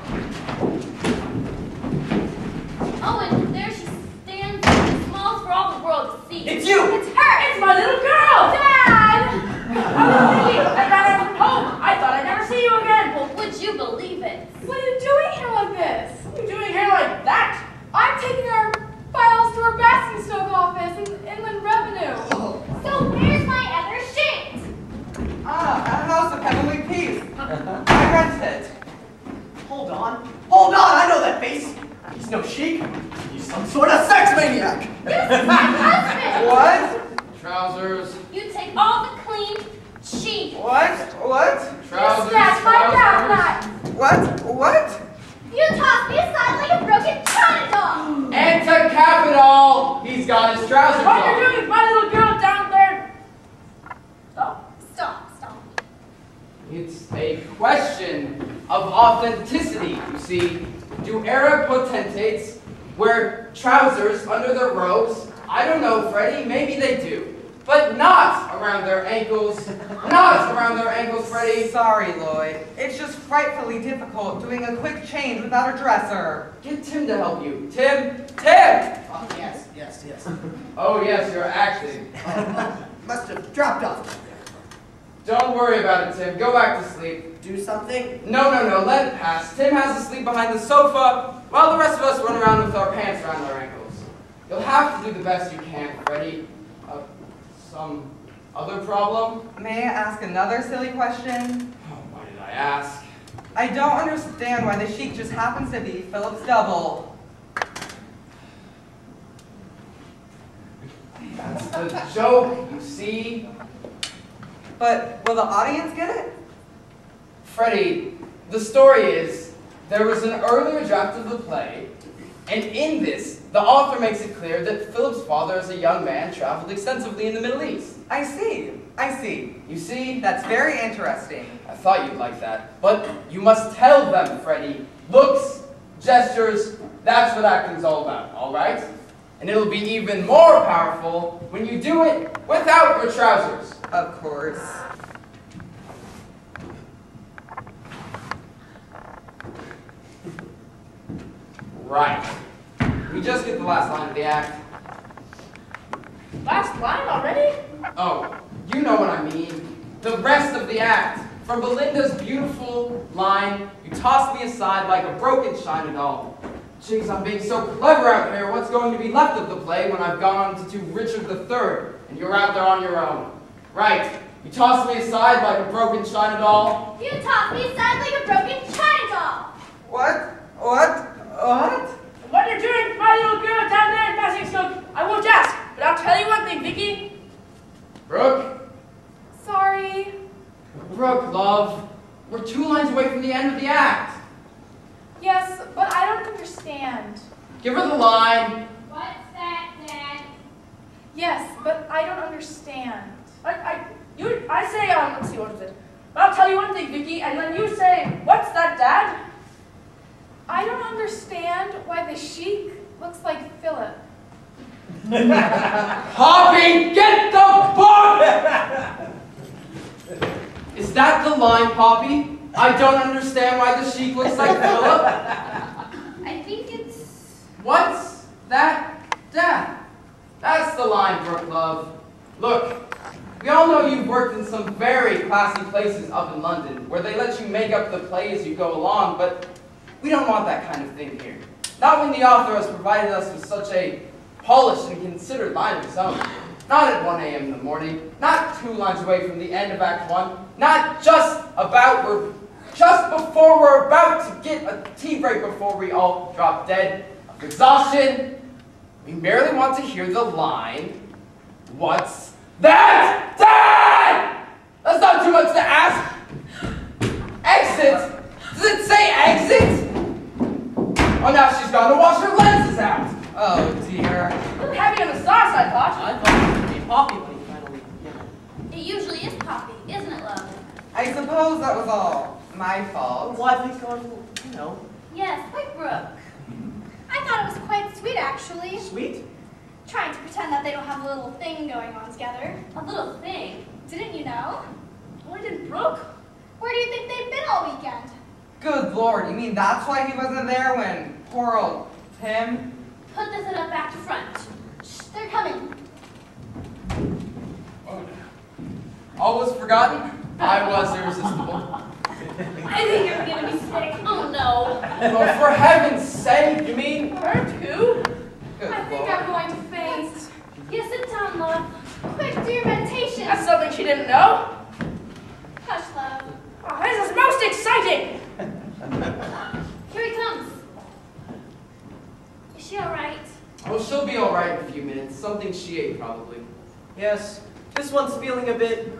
Oh, and there she stands, small for all the world to see. It's you! It's her. It's my little girl. Dad. I ran out from home. I thought I'd never see you again. Well, would you believe it? What are you doing here like this? What are you doing here like that? I'm taking our files to our Basingstoke office in Inland Revenue. So where's my other sheet? Ah, a house of heavenly peace. I rent it. Hold on. Hold on, I know that face. He's no Sheik. He's some sort of sex maniac. This is my husband. What? Trousers. You take all the clean sheet. What? What? Trousers. That's my Trousers. bath What? You tossed me aside like a broken china doll. And to cap it all, he's got his trousers What are you on. doing with my little girl down there? Stop. Stop. It's a question of authenticity, you see. Do Arab potentates wear trousers under their robes? I don't know, Freddy. Maybe they do. But not around their ankles. Not around their ankles, Freddy. sorry, Lloyd. It's just frightfully difficult doing a quick change without a dresser. Get Tim to help you. Tim! Tim! Oh, yes. Oh, yes, you're acting. Must have dropped off. Don't worry about it, Tim. Go back to sleep. Do something? No. Let it pass. Tim has to sleep behind the sofa while the rest of us run around with our pants around our ankles. You'll have to do the best you can, Freddy. Some other problem? May I ask another silly question? Oh, why did I ask? I don't understand why the Sheik just happens to be Philip's double. That's the joke, you see? But will the audience get it? Freddy, the story is, there was an earlier draft of the play, and in this, the author makes it clear that Philip's father as a young man traveled extensively in the Middle East. I see. You see? That's very interesting. I thought you'd like that. But you must tell them, Freddy. Looks, gestures, that's what acting's all about, all right? And it'll be even more powerful when you do it without your trousers. Of course. Right. We just get the last line of the act. Last line already? Oh, you know what I mean. The rest of the act. From Belinda's beautiful line, you toss me aside like a broken china doll. Jeez, I'm being so clever out here. What's going to be left of the play when I've gone on to do Richard III and you're out there on your own? Right. You toss me aside like a broken china doll. You tossed me aside like a broken china doll. What? What you're doing, my little girl down there in passing smoke, I won't ask. But I'll tell you one thing, Vicki. Brooke? Sorry. Brooke, love. We're 2 lines away from the end of the act. Yes, but I don't understand. Give her the line. What's that, Dad? Yes, but I don't understand. I say, let's see, what is it? I'll tell you one thing, Vicki, and then you say, what's that, Dad? I don't understand why the Sheik looks like Philip. Poppy, get the book! Is that the line, Poppy? I don't understand why the Sheik looks like Philip. I think it's... What's that, Dad? That's the line, Brooke, love. Look, we all know you've worked in some very classy places up in London, where they let you make up the play as you go along, but we don't want that kind of thing here. Not when the author has provided us with such a polished and considered line of his own. Not at 1 a.m. in the morning, not 2 lines away from the end of Act 1, not just before we're about to get a tea break before we all drop dead of exhaustion. We merely want to hear the line, what's that, Dad? That's not too much to ask. Exit? Does it say exit? Oh, now she's gone to wash her lenses out. Oh, dear. A little heavy on the sauce, I thought. I thought it would be Poppy when he finally, It usually is Poppy, isn't it, love? I suppose that was all my fault. Why have we gone, Yes, like Brooke. I thought it was quite sweet, actually. sweet? Trying to pretend that they don't have a little thing going on together. A little thing. Didn't you know? Lloyd and Brooke? Where do you think they've been all weekend? Good Lord, you mean that's why he wasn't there when poor old Tim? Put the setup back to front. Shh, they're coming. Almost forgotten? I was irresistible. I think you're gonna be sick. Oh no. Oh, for heaven's sake, you mean? Her too? Good I think Lord. I'm going to faint. Yeah, sit down, love. Quick, do your meditation. That's something she didn't know. Hush, love. Oh, this is most exciting. Here he comes. Is she all right? Oh, she'll be all right in a few minutes. Something she ate, probably. Yes. This one's feeling a bit,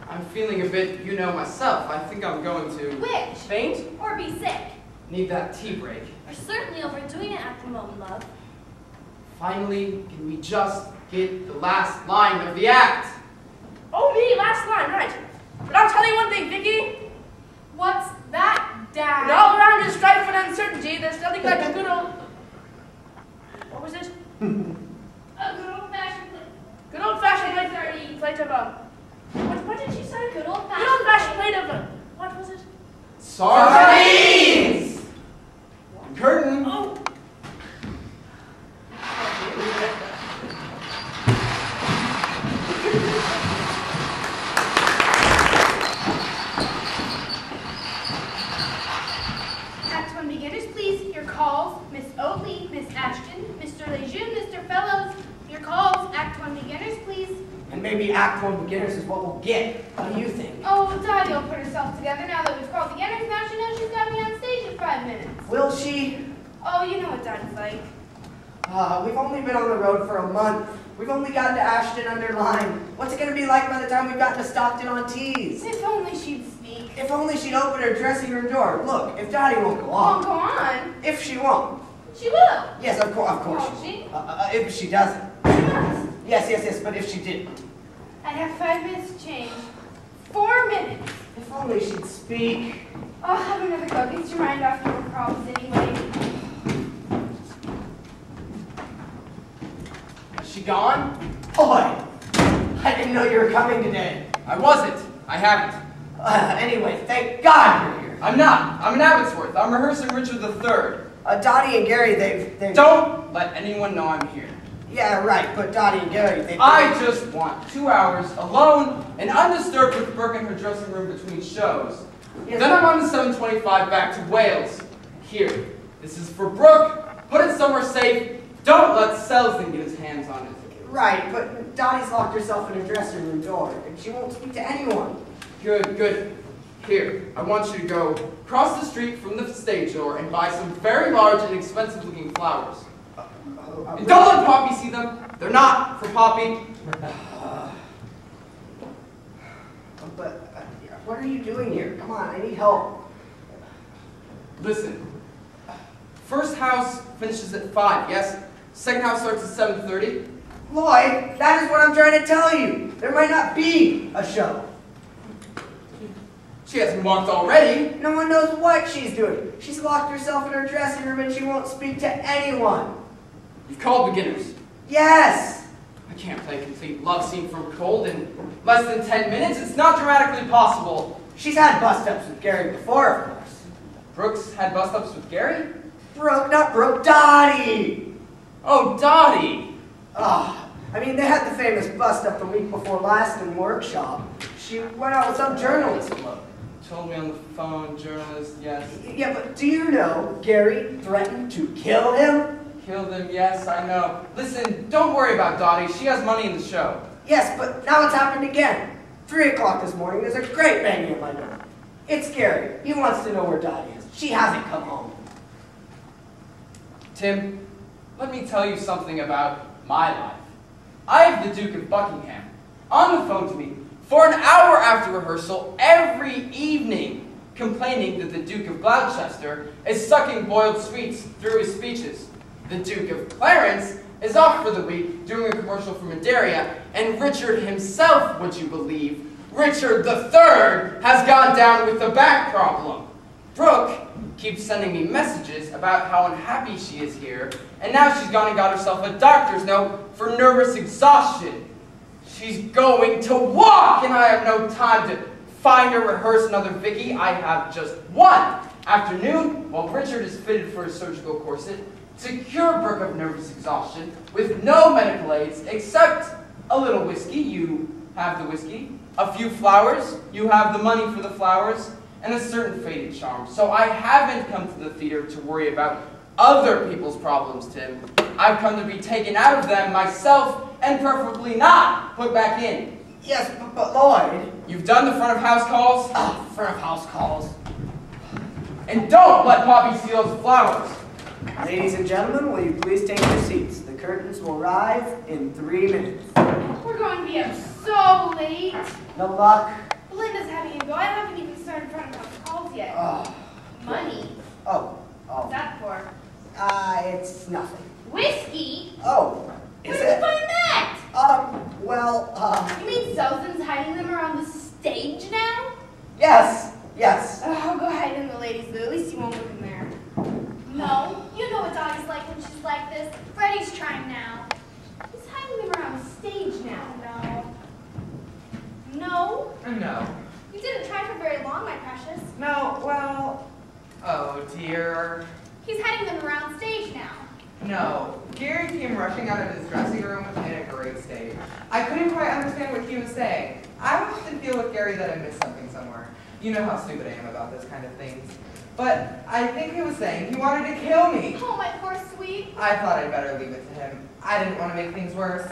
I'm feeling a bit, myself. I think I'm going to Which? faint. Or be sick? need that tea break. We're certainly overdoing it at the moment, love. Finally, can we just get the last line of the act? Oh, me, last line, right. But I'll tell you one thing, Vicki. What's that, Dad? When all around is strife and uncertainty, there's nothing like a good old... What was it? A good old-fashioned play. Good old-fashioned plate of... What did she say? Good old-fashioned Good old-fashioned plate of... Sardines! Curtain! Oh. Act 1 beginners, please. Your calls, Miss Otley, Miss Ashton, Mr. Lejeune, Mr. Fellows. Your calls, Act 1 beginners, please. And maybe Act 1 beginners is what we'll get. What do you think? Oh, Dotty will put herself together now that we've called beginners. Now she knows she's got to be on stage in 5 minutes. Will she? Oh, you know what Dotty's like. We've only been on the road for a month. We've only gotten to Ashton under line. What's it going to be like by the time we've gotten to Stockton on Tees? If only she'd speak. If only she'd open her dressing room door. Look, if Dotty won't go Won't on. go on. If she won't. She will. Yes, of course Won't she she? will. If she doesn't. She must. Yes, but if she didn't. I'd have 5 minutes to change. 4 minutes. If only she'd speak. I'll have another go. Gets your mind off your problems anyway. Is she gone? Boy, I didn't know you were coming today. I wasn't. I haven't. Anyway, thank God you're here. I'm not. I'm in Abbotsworth. I'm rehearsing Richard III. Dotty and Garry, they've... Don't let anyone know I'm here. Yeah, right, but Dotty and Garry, they've... I just want 2 hours alone and undisturbed with Brooke in her dressing room between shows. Yes. Then I'm on the 725 back to Wales. Here. This is for Brooke. Put it somewhere safe. Don't let Selsdon get his hands on it. Right, but Dottie's locked herself in her dressing room door, and she won't speak to anyone. Good. Here, I want you to go across the street from the stage door and buy some very large and expensive-looking flowers. And don't let Poppy see them. They're not for Poppy. But what are you doing here? Come on, I need help. Listen. First house finishes at 5, yes? Second house starts at 7:30. Lloyd, that is what I'm trying to tell you. There might not be a show. She hasn't walked already. No one knows what she's doing. She's locked herself in her dressing room and she won't speak to anyone. You've called beginners. Yes. I can't play a complete love scene from Cold in less than 10 minutes. It's not dramatically possible. She's had bust-ups with Garry before, of course. Brooks had bust-ups with Garry? Brooke, not Brooke, Dotty. Oh, Dotty. I mean, they had the famous bust-up the week before last in workshop. She went out with some journalist. Told me on the phone, journalist, yes. Yeah, but do you know Garry threatened to kill him? Killed him, yes, I know. Listen, don't worry about Dotty. She has money in the show. Yes, but now it's happened again. 3 o'clock this morning, there's a great banging at my door. It's Garry. He wants to know where Dotty is. She hasn't come home. Tim, let me tell you something about my life. I have the Duke of Buckingham on the phone to me for an hour after rehearsal every evening, complaining that the Duke of Gloucester is sucking boiled sweets through his speeches. The Duke of Clarence is off for the week doing a commercial for Madeira, and Richard himself, would you believe, Richard III has gone down with a back problem. Brooke keeps sending me messages about how unhappy she is here, and now she's gone and got herself a doctor's note for nervous exhaustion. She's going to walk, and I have no time to find or rehearse another Vicki. I have just one afternoon while Richard is fitted for a surgical corset to cure Brooke of nervous exhaustion with no medical aids except a little whiskey. You have the whiskey. A few flowers. You have the money for the flowers. And a certain faded charm. So I haven't come to the theater to worry about other people's problems, Tim. I've come to be taken out of them myself and preferably not put back in. Yes, but Lloyd. You've done the front of house calls? Front of house calls. And don't let Poppy steal those flowers. Ladies and gentlemen, will you please take your seats? The curtains will rise in 3 minutes. We're going to be up so late. No luck. Belinda's having a go. I haven't even started front of house calls yet. Money. What's that for? It's nothing. Whiskey? Oh, is Where did it? you find that? Well, You mean Selsdon's hiding them around the stage now? yes. Oh, go hide in the ladies' loo. At least you won't look in there. No, you know what Dotty's like when she's like this. Freddy's trying now. He's hiding them around the stage now. No. No. You didn't try for very long, my precious. No, well, dear. He's heading them around stage now. No, Garry came rushing out of his dressing room in a great state. I couldn't quite understand what he was saying. I often feel with Garry that I missed something somewhere. You know how stupid I am about those kind of things. But I think he was saying he wanted to kill me. Oh, my poor sweet. I thought I'd better leave it to him. I didn't want to make things worse.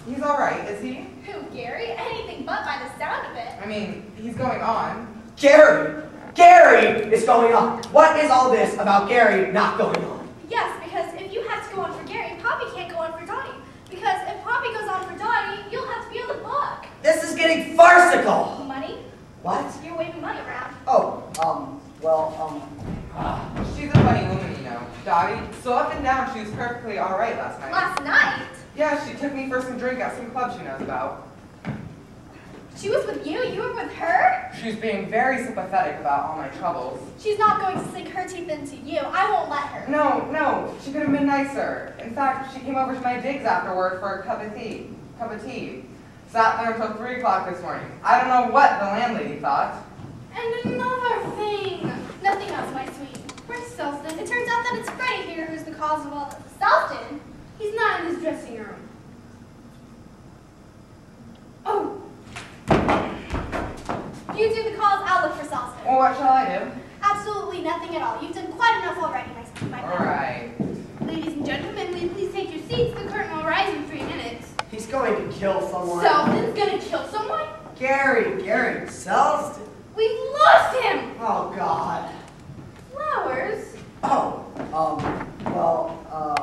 He's all right, is he? Who, Garry? Anything but by the sound of it. I mean, he's going on. Garry! Garry is going on. What is all this about Garry not going on? Yes, because if you have to go on for Garry, Poppy can't go on for Dotty. Because if Poppy goes on for Dotty, you'll have to be on the book. This is getting farcical. Money? What? You're waving money around. Oh, She's a funny woman, you know. Dotty, so up and down, she was perfectly all right last night. Last night? Yeah, she took me for some drink at some club she knows about. She was with you? You were with her? She was being very sympathetic about all my troubles. She's not going to sink her teeth into you. I won't let her. No, she could have been nicer. In fact, she came over to my digs afterward for a cup of tea. Sat there until 3 o'clock this morning. I don't know what the landlady thought. And another thing. Nothing else, my sweet. Where's Selsdon? It turns out that it's Freddy here who's the cause of all this. Selsdon? He's not in his dressing room. Oh. You do the calls, I'll look for Selsdon. Well, what shall I do? Absolutely nothing at all. You've done quite enough already, my friend. All right. Ladies and gentlemen, will you please take your seats? The curtain will rise in 3 minutes. He's going to kill someone. Selsdon's gonna kill someone? Garry, Selsdon. We've lost him! Oh, God. Flowers? Oh,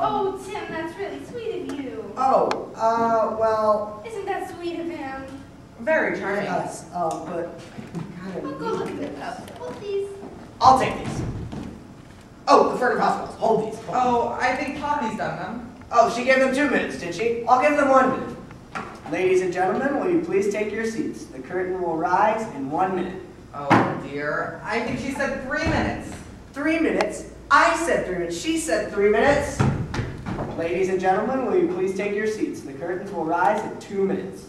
Oh, Tim, that's really sweet of you. well. Isn't that sweet of him? Very charming. Yes, but I kind I'll of go look at the cups. Hold these. I'll take these. Oh, the Freddy hospitals. Hold these. Oh, I think Poppy's done them. Oh, she gave them 2 minutes, did she? I'll give them 1 minute. Ladies and gentlemen, will you please take your seats? The curtain will rise in 1 minute. Oh, dear. I think she said 3 minutes. 3 minutes? I said 3 minutes. She said 3 minutes. Ladies and gentlemen, will you please take your seats? The curtains will rise in 2 minutes.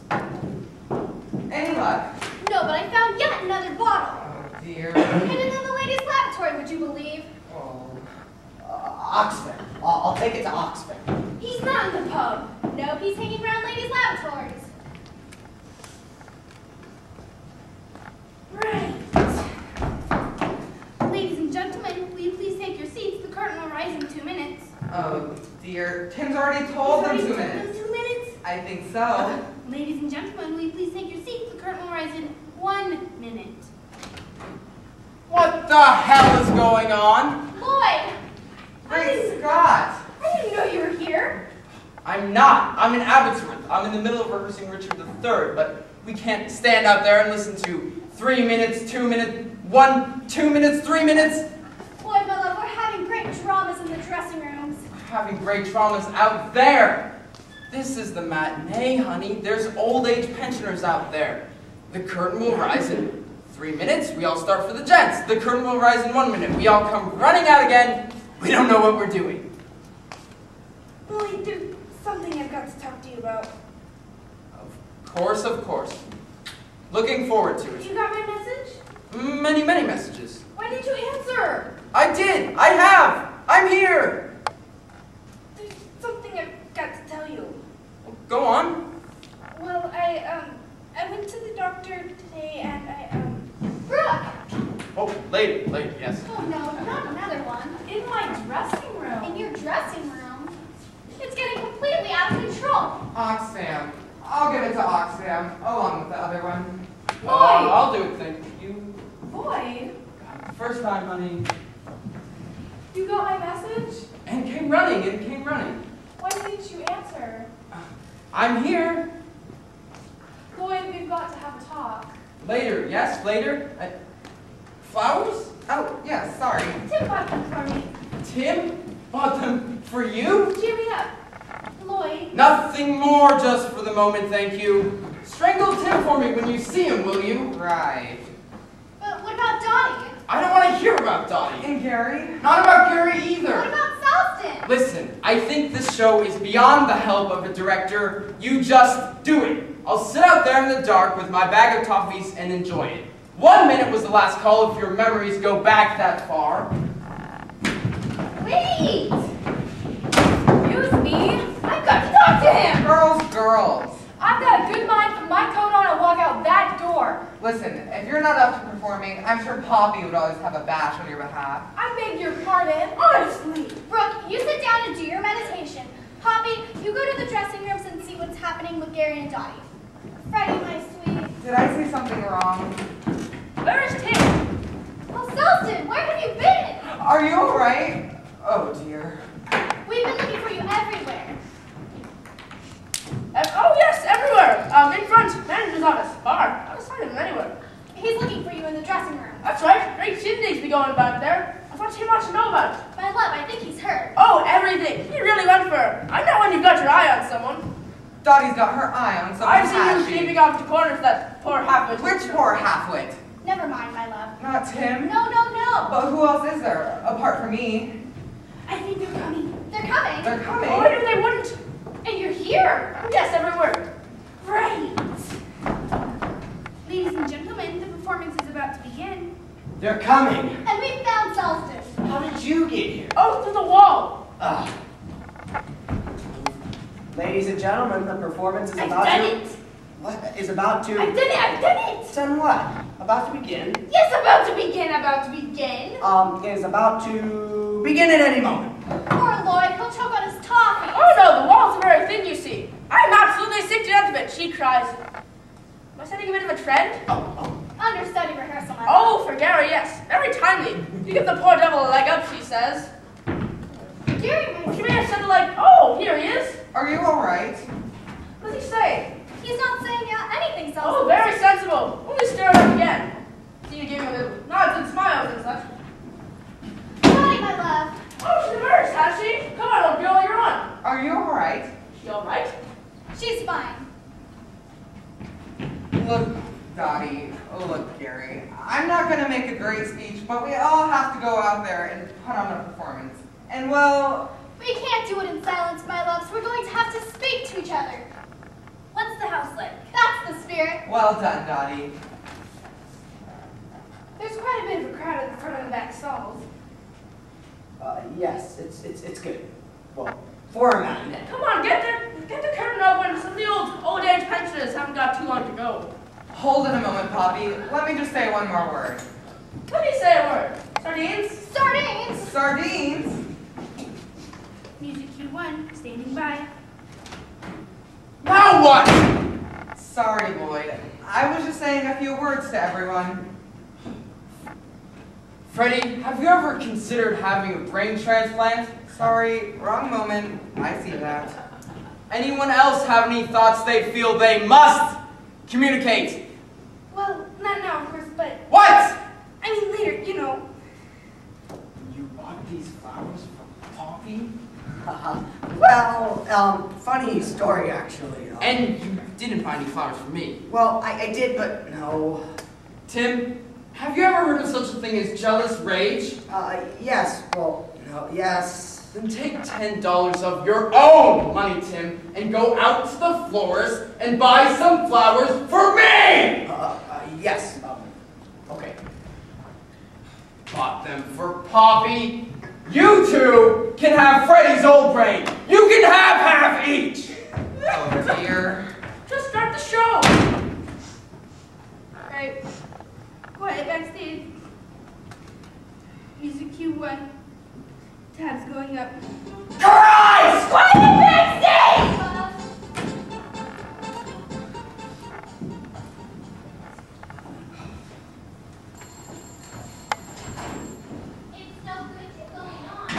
Any luck? No, but I found yet another bottle. Oh, dear. Hidden in the ladies' lavatory, would you believe? Oh. Oxford. I'll take it to Oxford. He's not in the pub. No, he's hanging around ladies' lavatories. Right. Ladies and gentlemen, will you please take your seats? The curtain will rise in 2 minutes. Oh, dear. Tim's already told them 2 He's already minutes. told them 2 minutes? I think so. Ladies and gentlemen, will you please take your seats? The curtain will rise in 1 minute. What the hell is going on? Lloyd! Great Scott! I didn't know you were here. I'm not. I'm in Abbotsford. I'm in the middle of rehearsing Richard III, but we can't stand out there and listen to 3 minutes, 2 minutes, 1, 2 minutes, 3 minutes. Lloyd, my love, we're having great dramas in the dressing rooms. We're having great traumas out there. This is the matinee, honey. There's old age pensioners out there. The curtain will rise in 3 minutes. We all start for the gents. The curtain will rise in 1 minute. We all come running out again. We don't know what we're doing. Lloyd, there's something I've got to talk to you about. Of course. Looking forward to it. You got my message? Many messages. Why didn't you answer? I did. I have. I'm here. There's something I've got to tell you. Go on. Well, I went to the doctor today and Brooke! Oh, lady, yes. Oh no, not another one. In my dressing room. In your dressing room? It's getting completely out of control. Oxfam. I'll give it to Oxfam, along with the other one. I'll do it, thank you. Lloyd, First time, honey. you got my message? And came running. Why didn't you answer? I'm here. Lloyd, we've got to have a talk. Later, yes, later. Flowers? Oh, yeah, sorry. Tim bought them for me. Tim bought them for you? Cheer me up. Lloyd. Nothing more just for the moment, thank you. Strangle Tim for me when you see him, will you? Right. But what about Dotty? I don't want to hear about Dotty. And Garry? Not about Garry either. What about Selsdon? Listen, I think this show is beyond the help of a director. You just do it. I'll sit out there in the dark with my bag of toffees and enjoy it. 1 minute was the last call if your memories go back that far. Wait! Excuse me. I've got to talk to him! Girls. I've got a good mind to put my coat on and walk out that door. Listen, if you're not up to performing, I'm sure Poppy would always have a bash on your behalf. I beg your pardon. Honestly. Brooke, you sit down and do your meditation. Poppy, you go to the dressing rooms and see what's happening with Garry and Dotty. Freddy, my sweet. Did I say something wrong? Where's Tim? Well, Selsdon, where have you been? Are you alright? Oh dear. We've been looking for you everywhere. Oh yes, everywhere. In front, manager's office, bar. I haven't signed him anywhere. He's looking for you in the dressing room. That's right. Great shindigs be going back there. I thought Tim ought to know about it. My love, I think he's hurt. Oh, everything. He really went for her. I know when you've got your eye on someone. Dotty's got her eye on someone. I've seen you keeping off the corner for that poor halfwit. Which poor halfwit? Never mind, my love. Not Tim? No. But who else is there, apart from me? I think they're coming. They're coming? They're coming. Oh, I knew they wouldn't. And you're here? Yes, everywhere. Right. Ladies and gentlemen, the performance is about to begin. They're coming. And we found Selsdon. How did you get here? Oh, through the wall. Ladies and gentlemen, the performance is I've about done to... it. What? Is about to... I've done it. Done what? About to begin? Yes, about to begin. It is about to begin at any moment. Poor Lloyd, he'll choke on his toffee. Oh no, the wall's a very thin, you see. I'm absolutely sick to death of it. She cries. Am I setting a bit of a trend? Understudy rehearsal, my love. Oh, for Garry, yes. Very timely. You give the poor devil a leg up, she says. Garry, my She may have said like, oh, here he is. Are you alright? What does he say? He's not saying anything, Selsdon. Oh, very sensible. Only stir it up again. See you giving him a little nods and smiles and such. Dotty, my love. Oh, she's immersed, has she? Come on, old girl, you're on. Are you alright? She all right? She's fine. Look, Dotty. Oh, look, Garry. I'm not going to make a great speech, but we all have to go out there and put on a performance. And, well... We can't do it in silence, my love, so we're going to have to speak to each other. What's the house like? That's the spirit. Well done, Dotty. There's quite a bit of a crowd at the front of the back stalls. Yes, it's good. Well, for a matinee. Come on, get the curtain open. Some of the old age pensioners haven't got too long to go. Hold it a moment, Poppy. Let me just say one more word. Let me say a word. Sardines? Sardines! Sardines? Music cue 1, standing by. Now what? Sorry, Lloyd. I was just saying a few words to everyone. Freddy, have you ever considered having a brain transplant? Sorry, wrong moment. I see that. Anyone else have any thoughts they feel they must communicate? Well, not now, of course, but... What? I mean, later, you know. You bought these flowers for Poppy? Well, funny story, actually. And you didn't buy any flowers for me. Well, I did, but no. Tim, have you ever heard of such a thing as jealous rage? Yes, well, no, yes. Then take $10 of your own money, Tim, and go out to the florist and buy some flowers for me! Yes, okay. Bought them for Poppy. You two can have Freddy's old brain. You can have half each. Oh, dear. Just start the show. Right. Quiet backstage. Music cue 1. Tabs going up. Christ! Quiet backstage! It's no good to going on. I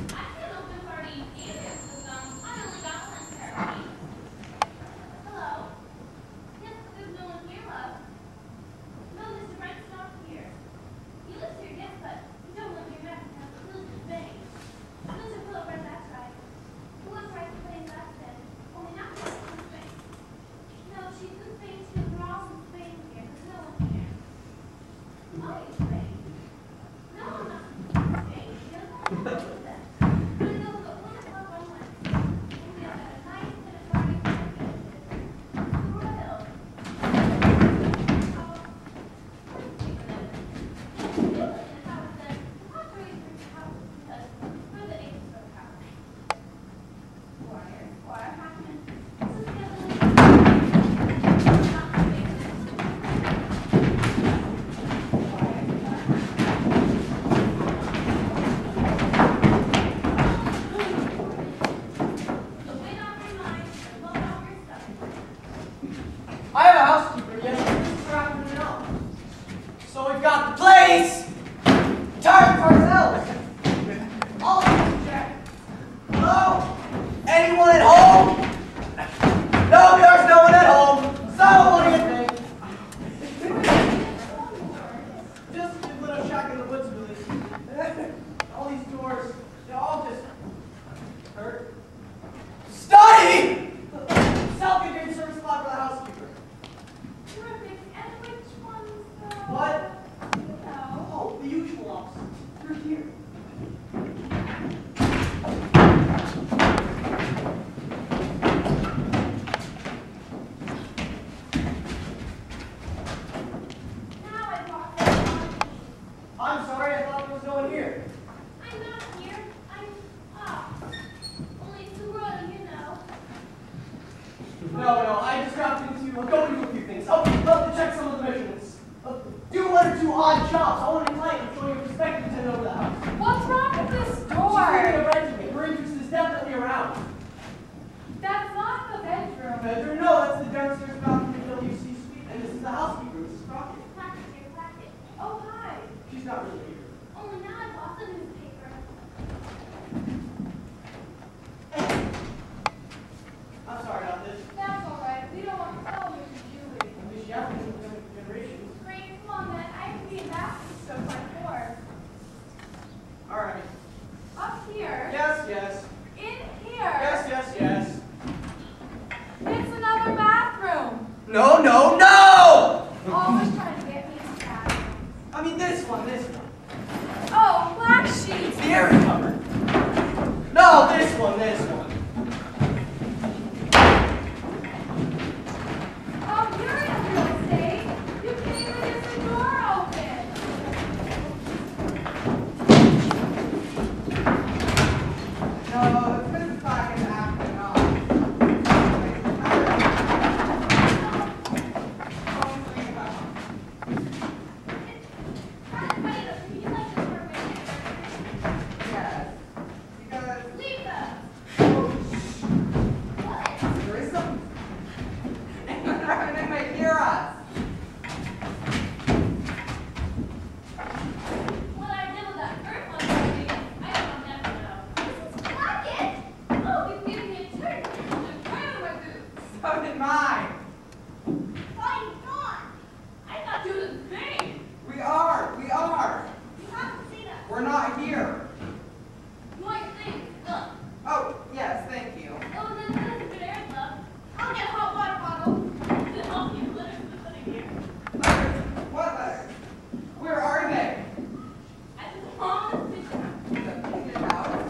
can't open parties either because I only got one party. Hello? Yes, there's no one here, love. No, Mr. Brent's not here. He lives here, yes, but we don't live here now because he lives in Spain. Mr. Philip Brent, that's right. Who was right to play that? the place! Time for ourselves! All of us check. Hello? Anyone at home? No, there's no one at home. So, what do you think? Just a little shack in the woods, really. All these doors, they all just hurt. Study! Self-contained service spot for the housekeeper. Terrific. And which one's the... What? No. Oh, the usual office. Through here. Now I walk the I'm sorry, I thought there was no one here. I'm not here. I'm off. Only it's too early, you know. No, I just got into go do a few things. Oh, love to check some of the measurements. Do one or two odd jobs. I want a client to show you perspective to over the house. What's wrong with this She's door? bringing a resume. Her interest is definitely around. That's not the bedroom. Bedroom? No, that's the downstairs balcony WC suite. And this is the housekeeper, Mrs. Crockett. Clackett here, Clackett. Oh, hi. She's not really here. Only now I bought the newspaper. I'm sorry about this. That's all right. We don't want to tell you to do it. I mean, she hasn't been in generations. Great, come on then. I can be in that so by 4. All right. Up here. Yes, yes. In here. Yes, yes, yes. It's another bathroom. No, no, no! Always trying to get me to bathroom. I mean, this one, this one. Oh, black It's sheets. the area cover. No, this one, this one. Oh, you're in real estate. You can't even get the door open. No, this is Clackett after Knox. That's funny though. You like this for a minute. Yes. Because Leave them. What? there is some. And they might hear us. What I did with that first one, I don't never know. This is Clackett. Oh, you've given me a turn. I'm right on my boots. So did mine. Fine, gone. I thought you was insane. We are. You haven't seen us. We're not here. You want your things? Look. Oh, yes, thank you. Oh, then there's a good air glove. I'll get a hot water bottle. To help you litter the pudding here. Letters. What letters? Where are they? At the smallest picture. The Pigeon House.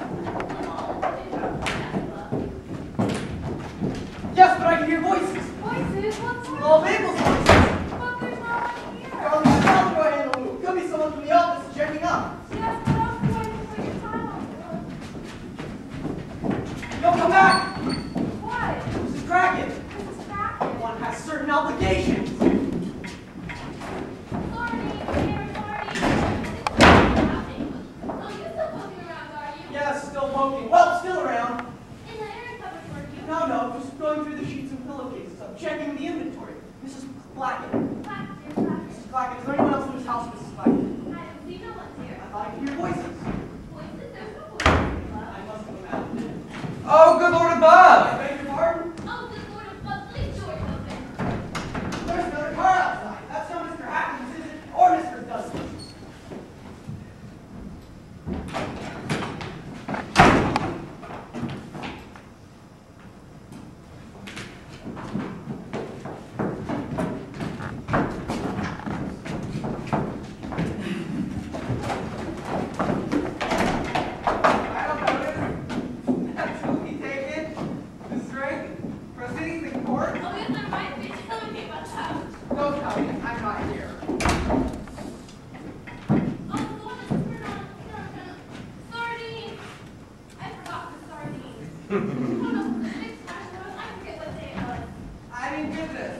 Yes, but I can hear voices. Voices? What's All wrong? Mabel's voices. But there's no one here. Darling, I'm not going in the loop. Could be someone from the office checking up. Yes, but I'm going to put your time on Yo, come back! What? Mrs. Crockett. This is Clackett. One has certain obligations. Sorry, Claire, sorry. Nothing. Oh, you're still poking around, are you? Yes, still poking. Well, still around. In the air cupboard for you. No, just going through the sheets and pillowcases. I'm checking the inventory. Mrs. Blackett. Clackett, dear Clackett. Mrs. Blackett, is there anyone else in this house, Mrs. Blackett? I don't see no one's here. I thought I could hear voices. Voices? There's no voices, love. I must have imagined it. Oh, good Lord above! I beg your pardon? Oh, good Lord above, please door is open. There's another car outside. That's not Mr. Hackman's, is it? Or Mr. Dustin's. I don't notice. That's what we take it. The straight proceedings in court. Oh, yes, I'm right. Bitch, tell me about the house. Don't tell me. I'm not here. Oh, the one that's turned on. Sardines. I forgot the sardines. Oh, no, next time, I forget what day it was. I didn't get this.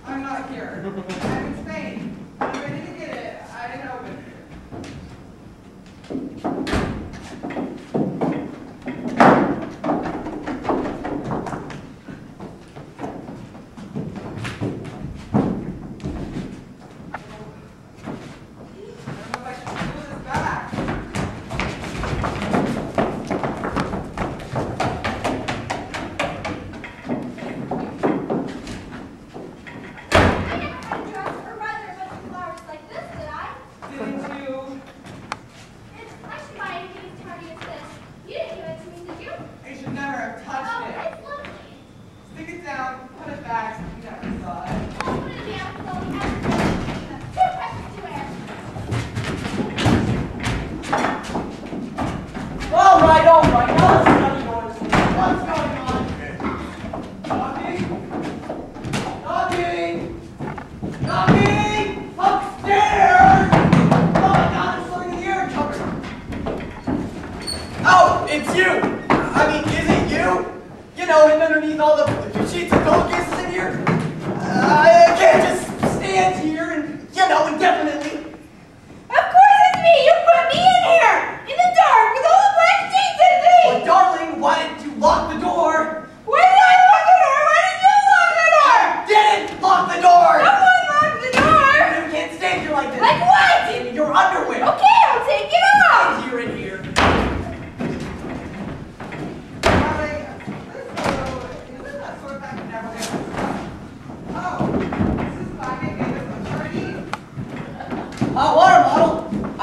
I'm not here. I'm in Spain. I'm ready to get it. I didn't open it.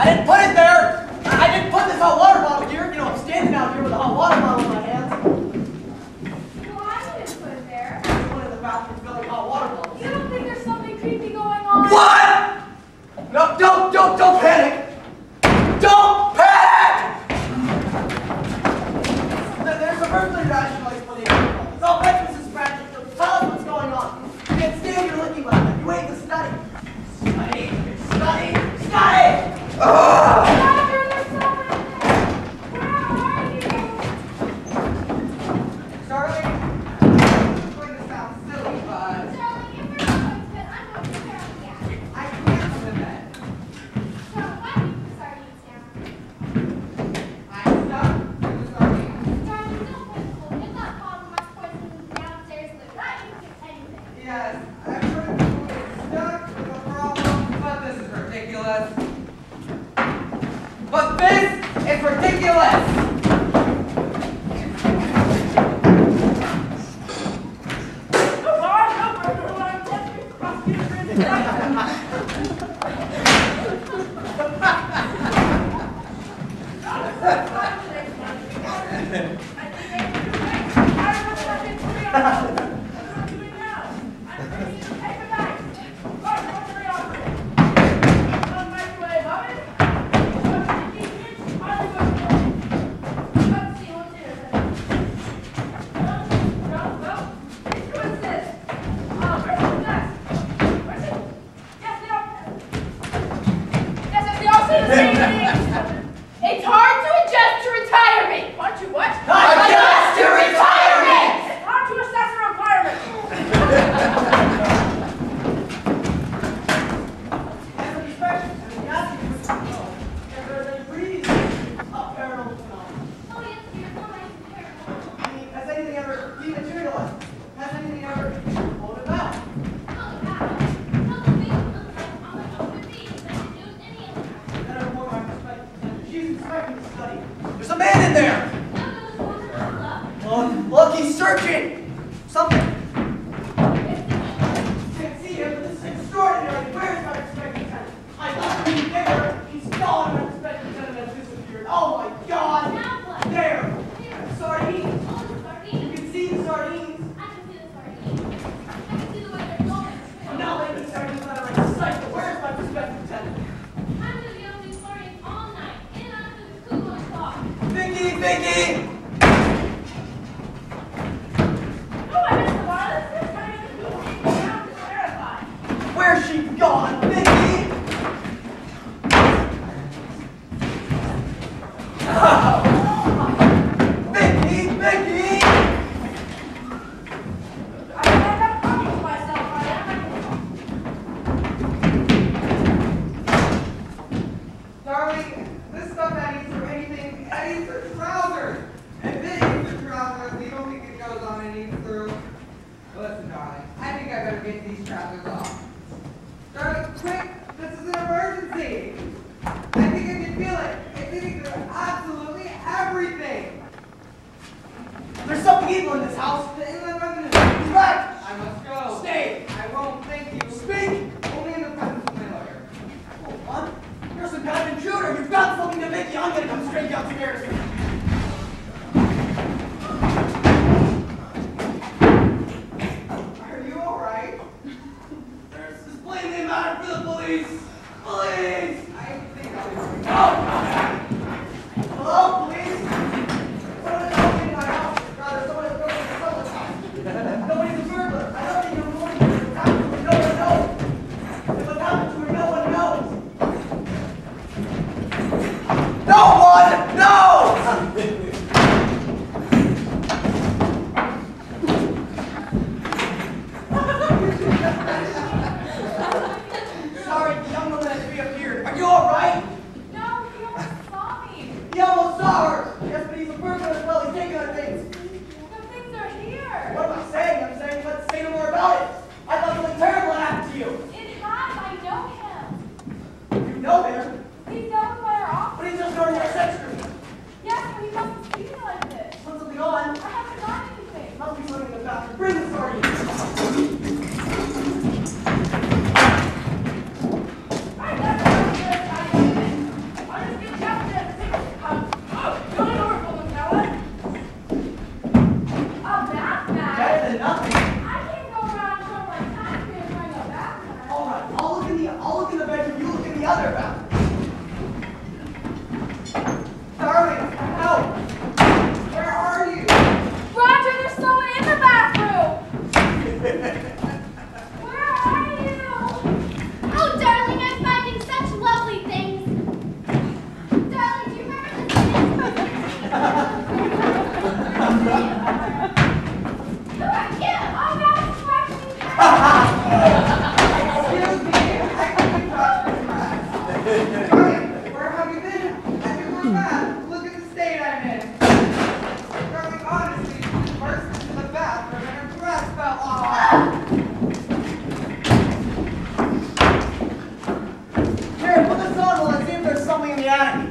I didn't put it there! I didn't put this hot water bottle here! You know, I'm standing out here with a hot water bottle in my hands. Why didn't you put it there? There's one in the bathroom filling hot water bottles. You don't think there's something creepy going on? What? No, don't panic! Don't panic! There's a burglar rational explanation. It's all breakfast is magic. Tell us what's going on. You can't stand here looking like that. You ain't the study. Study! Roger, there's someone in there. Where are you? Darling, this is going to sound silly, but Darling, if we're not going to bed, I'm going to prepare on the gas. I can't go to bed. So, why do you put sardines down? I'm stuck with the sardines. Darling, don't put it cold. If that bottle of my poison downstairs in the right, you can get anything. Yes, I've heard of people getting stuck with a problem, but this is ridiculous. But this is ridiculous! It's hard to adjust to retirement. Want to what? Adjust to retirement! It's hard to assess a requirement. As an inspection, and the gas is if there's any breathing, paranormal phenomenon. Oh, yes, dear. No, I'm terrible. I mean, has anything ever dematerialized? Has anything ever floated about? Oh, God. Tell the big one how much it would be if I could do any of that. Better report my perspective. She's inspecting the study. There's a man in there! No, no, it's one that I love. Look, he's searching! Something. Can't see him, but this is extraordinary. Where's my inspecting tenant? I thought he was there. He's gone. My inspecting tenant has disappeared. Oh my God! Now what? There! Here. Sardines! Oh, the You sardines. can see the sardines. I can see the sardines. I can see the way they're going. I'm not letting the sardines out of my sight, but where's my prospective tenant? I'm going to be opening sardines all night, in and out of the Google clock. Vicki! Oh, I missed the wireless. This time it's taking me down to terrified. Where's she gone? Vicki! Oh. Vicki! I can't have talking to myself. I am. Darling, this stuff Eddie's for anything. Eddie's for trousers. And then Eddie's for trousers. You don't think it goes on and eats through? Listen, darling, I think I better get these trousers off. Darling, quick! This is an emergency! I think I can feel it. It's eating through absolutely everything. There's some people in this house. The inland revenue. He's back! I must go. Stay! I won't, thank you. Speak! Only in the presence of my lawyer. Oh, what? You're some kind of intruder. You've got something to Vicki. I'm gonna come straight downstairs. Are you alright? There's this blaming matter for the police. Police! I think I'll be right. Oh! Hello, police? Someone is broken in my house. Rather, someone is broken in someone's house. Nobody's a burglar. I don't think you're going to. What's happened to her, no one knows. If what's happened to her, no one knows. No one knows! Sorry, the young woman has reappeared. Are you alright? No, he almost saw me. He almost saw her. Yes, but he's a burglar as well. He's taking her things. The things are here. What am I saying? I'm saying let's say no more about it. I thought something terrible had happened to you. It has. I know him. You know him, He's down by our office. but he's just going to your sex room. at me.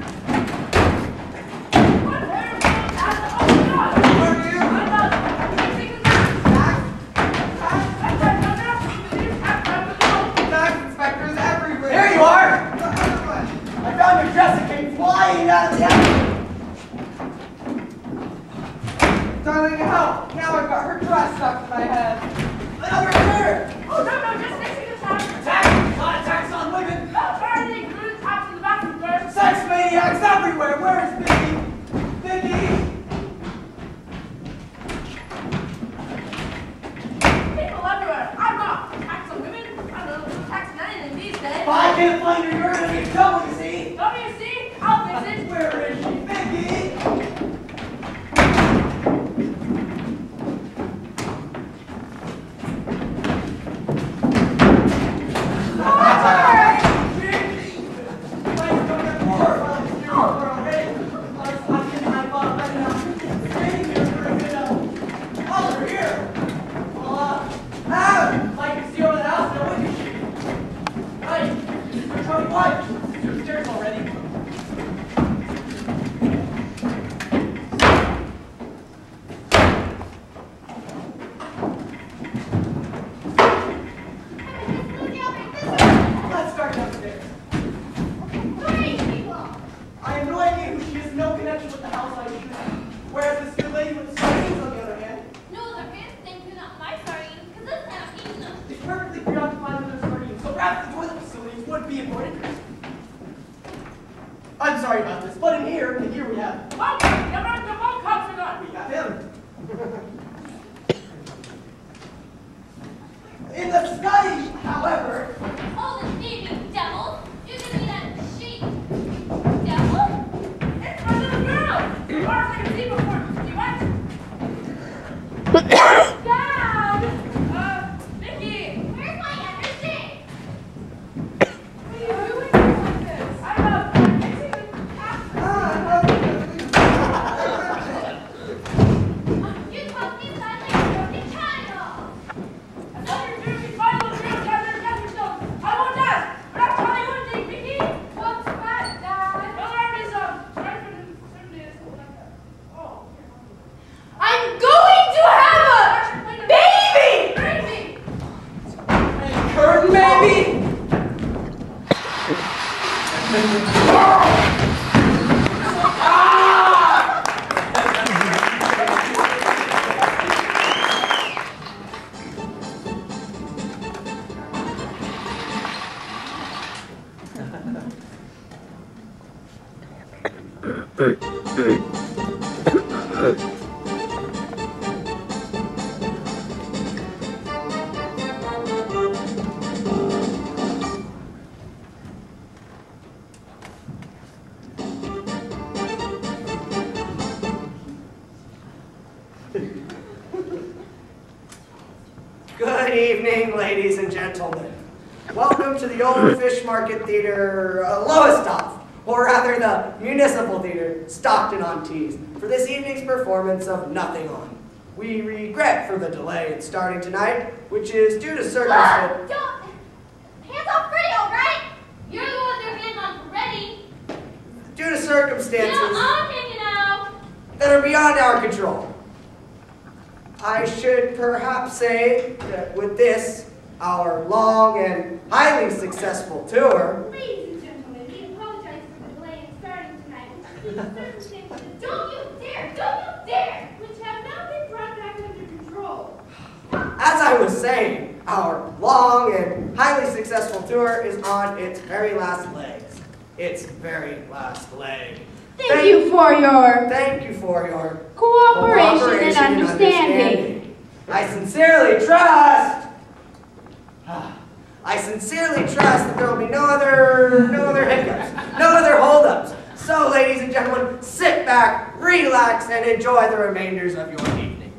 Flying out of the alley. Darling, help! Now I've got her dress stuck to my head. Another turn! Oh, no, just fixing this house. Attack! Not attacks on women! No, trying to include attacks in the bathroom first. Sex maniacs everywhere! Where is Vicki? Vicki! People everywhere. I'm not. Attacks on women? I don't know, attacks on anything these days. If I can't find her, you're gonna get trouble, you see? WC, I'll fix it. Where is she? Vicki! I'm sorry about this, but in here we have it. What? The ball cops are gone. We have him. In the study, however. Oh, the baby devil! You give me that sheet. Devil? It's my little girl. As far as I can see before she went. Dad! Vicki. Where's my everything? What are you doing like this? I'm fixing the You taught me that like broken child. I thought you were doing me fine little girls down there in Stone. I won't ask, but I'll tell you one thing, Vicki. What's that, Dad? Well, arm is right for the Sunday or something like that. Oh, I'm going to have a baby! baby! A curtain, baby? Good evening, ladies and gentlemen. Welcome to the Old Fish Market Theater, Lowestoft, or rather the Municipal Theater, Stockton-on-Tees, for this evening's performance of Nothing On. We regret for the delay in starting tonight, which is due to circumstances. Don't! Hands off Freddy, all right? You're the one with your hands on Freddy. Due to circumstances Yeah, I'm hanging out. that are beyond our control. I should perhaps say that with this, our long and highly successful tour, Ladies and gentlemen, we apologize for the delay in starting tonight. These circumstances Don't you dare! which have now been brought back under control. as I was saying, our long and highly successful tour is on its very last legs. Its very last leg. Thank you for your Thank you for your cooperation and understanding. I sincerely trust that there will be no other hiccups, no other holdups. So, ladies and gentlemen, sit back, relax, and enjoy the remainders of your evening.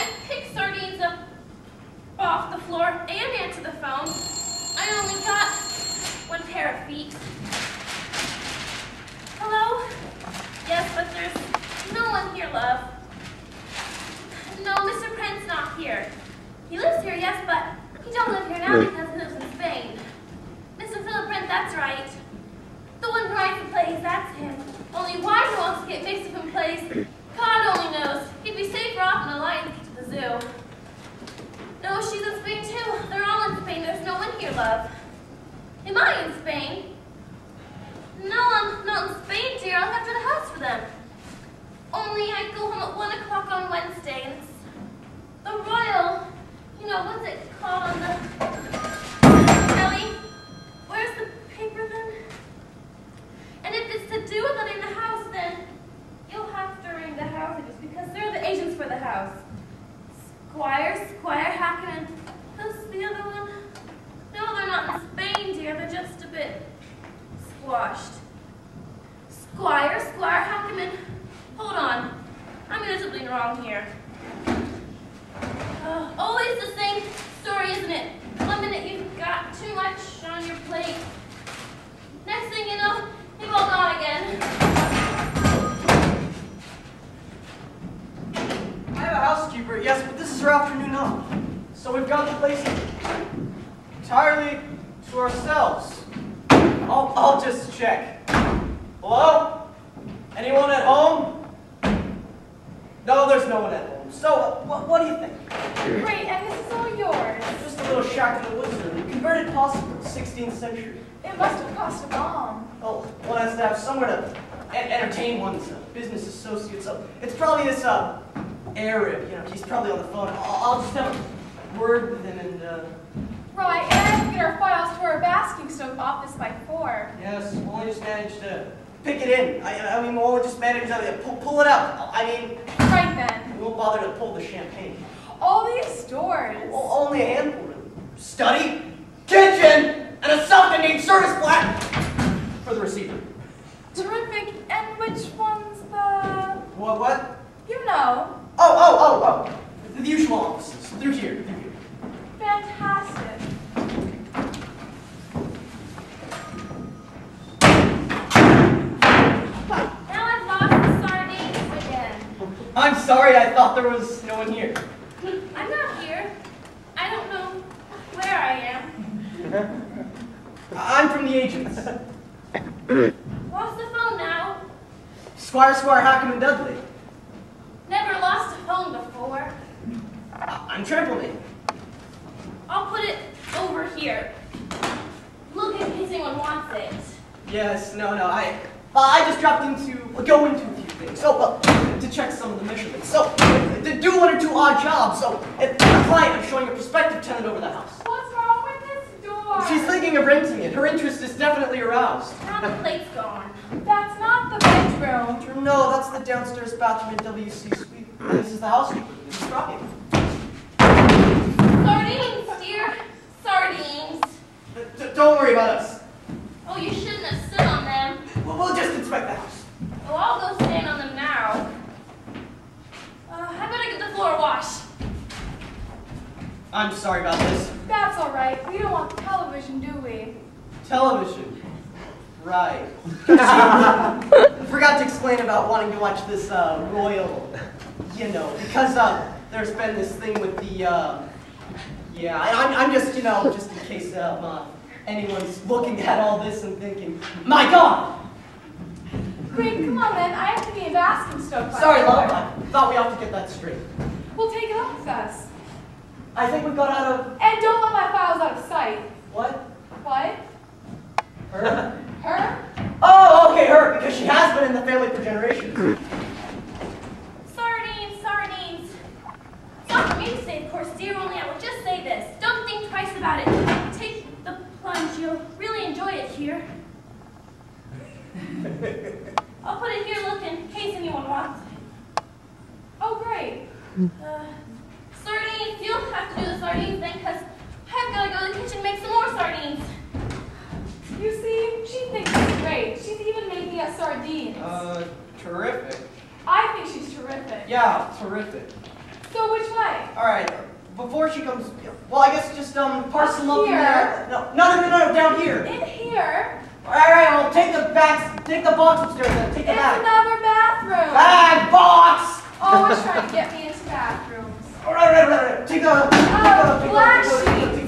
can't pick sardines up off the floor and answer the phone. I only got one pair of feet. Hello? Yes, but there's no one here, love. No, Mr. Brent's not here. He lives here, yes, but he don't live here now because he lives in Spain. Mr. Philip Brent, that's right. The one who writes the plays, that's him. Only why he wants to get mixed up in plays, God only knows. He'd be safer off in a lion to the zoo. No, she's in Spain too. They're all in Spain. There's no one here, love. Am I in Spain? No, I'm not in Spain, dear. I'll have to the house for them. Only I go home at 1 o'clock on Wednesday, and it's the Royal, you know, what's it called on the... Ellie, where's the paper then? And if it's to do with letting the house, then you'll have to ring the house agents because they're the agents for the house. Squire Hackman, who's the other one? No, they're not in Spain, dear. They're just a bit squashed. Squire Hackman. Hold on. I'm gonna do something wrong here. Always the same story, isn't it? 1 minute you've got too much on your plate. Next thing you know, they've all gone again. I have a housekeeper, yes, but this is her afternoon off. So we've got the place entirely to ourselves. I'll just check. Hello? Anyone at home? No, there's no one at home. So, what do you think? Great, and this is all yours. Just a little shack in the woods, really. Converted possibly, 16th century. It must have cost a bomb. Oh, one has to have somewhere to entertain one's business associates. So it's probably this Arab, you know, he's probably on the phone. I'll just have a word with him and Right, and I have to get our files to our basking stove office by 4. yes, we'll only just manage to pick it in. I mean, we'll only just manage to pull it out. I mean, Right then. we won't bother to pull the champagne. All these doors. Only a handful, really. Study, kitchen, and a self-contained service flat for the receiver. Terrific. And which one's the... What? You know. Oh. The usual offices. Through here. Fantastic. Now I've lost the sardines again. I'm sorry, I thought there was no one here. I'm not here. I don't know where I am. I'm from the agents. Lost the phone now. Squire Hackman Dudley. Never lost a phone before. I'm Trampleman. I'll put it over here. Look in case anyone wants it. Yes, no, I just dropped go into a few things. So, to check some of the measurements. So, to do 1 or 2 odd jobs. So, if a client, I'm showing a prospective tenant over the house. What's wrong with this door? She's thinking of renting it. Her interest is definitely aroused. Now the plate's gone. That's not the bedroom. No, that's the downstairs bathroom in WC suite. This is the housekeeper. This is Rocky. Sardines, dear. Sardines. Don't worry about us. Oh, you shouldn't have stood on them. We'll just inspect the house. Oh, I'll go stand on them now. I better get the floor washed. I'm sorry about this. That's all right. We don't want television, do we? Television. Right. Forgot to explain about wanting to watch this royal, you know, because there's been this thing with the, I'm just, you know, just in case anyone's looking at all this and thinking, my God! Great, come on then. I have to be in basking stove by Sorry, 4. love, I thought we ought to get that straight. We'll take it up with us. I think we got out of... And don't let my files out of sight. What? What? Her? Her? Oh, okay, her, because she has been in the family for generations. Sardines. It's not for me to say, of course, dear, only I will just say this. Don't think twice about it. Take the plunge. You'll really enjoy it here. I'll put it here, look, in case anyone wants it. Oh, great. Sardines. You'll have to do the sardines then, because I've got to go to the kitchen and make some more sardines. You see, she thinks it's great. She's even made me a sardines. Terrific. I think she's terrific. Yeah, terrific. So which way? All right. Before she comes, well, I guess just parcel up here. No, down here. In here? All right, I'll take the box upstairs then. Take the It's bag. another bathroom. Bag, box. Always trying to get me into bathrooms. All right. Take the. Black sheets.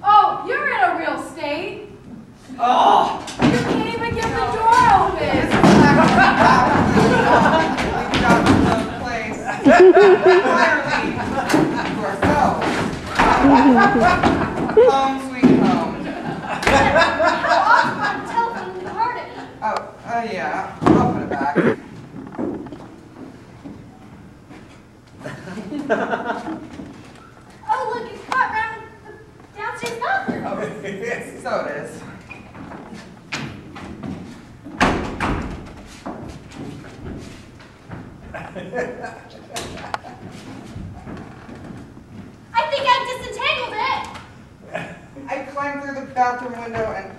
Oh, you're in a real state. Oh. You can't even get the door open. Home sweet home. How often on telephone in the garden? Yeah. I'll put it back. Oh, look, it's caught around the downstairs bathroom. So it is. I think I've disentangled it. I climbed through the bathroom window and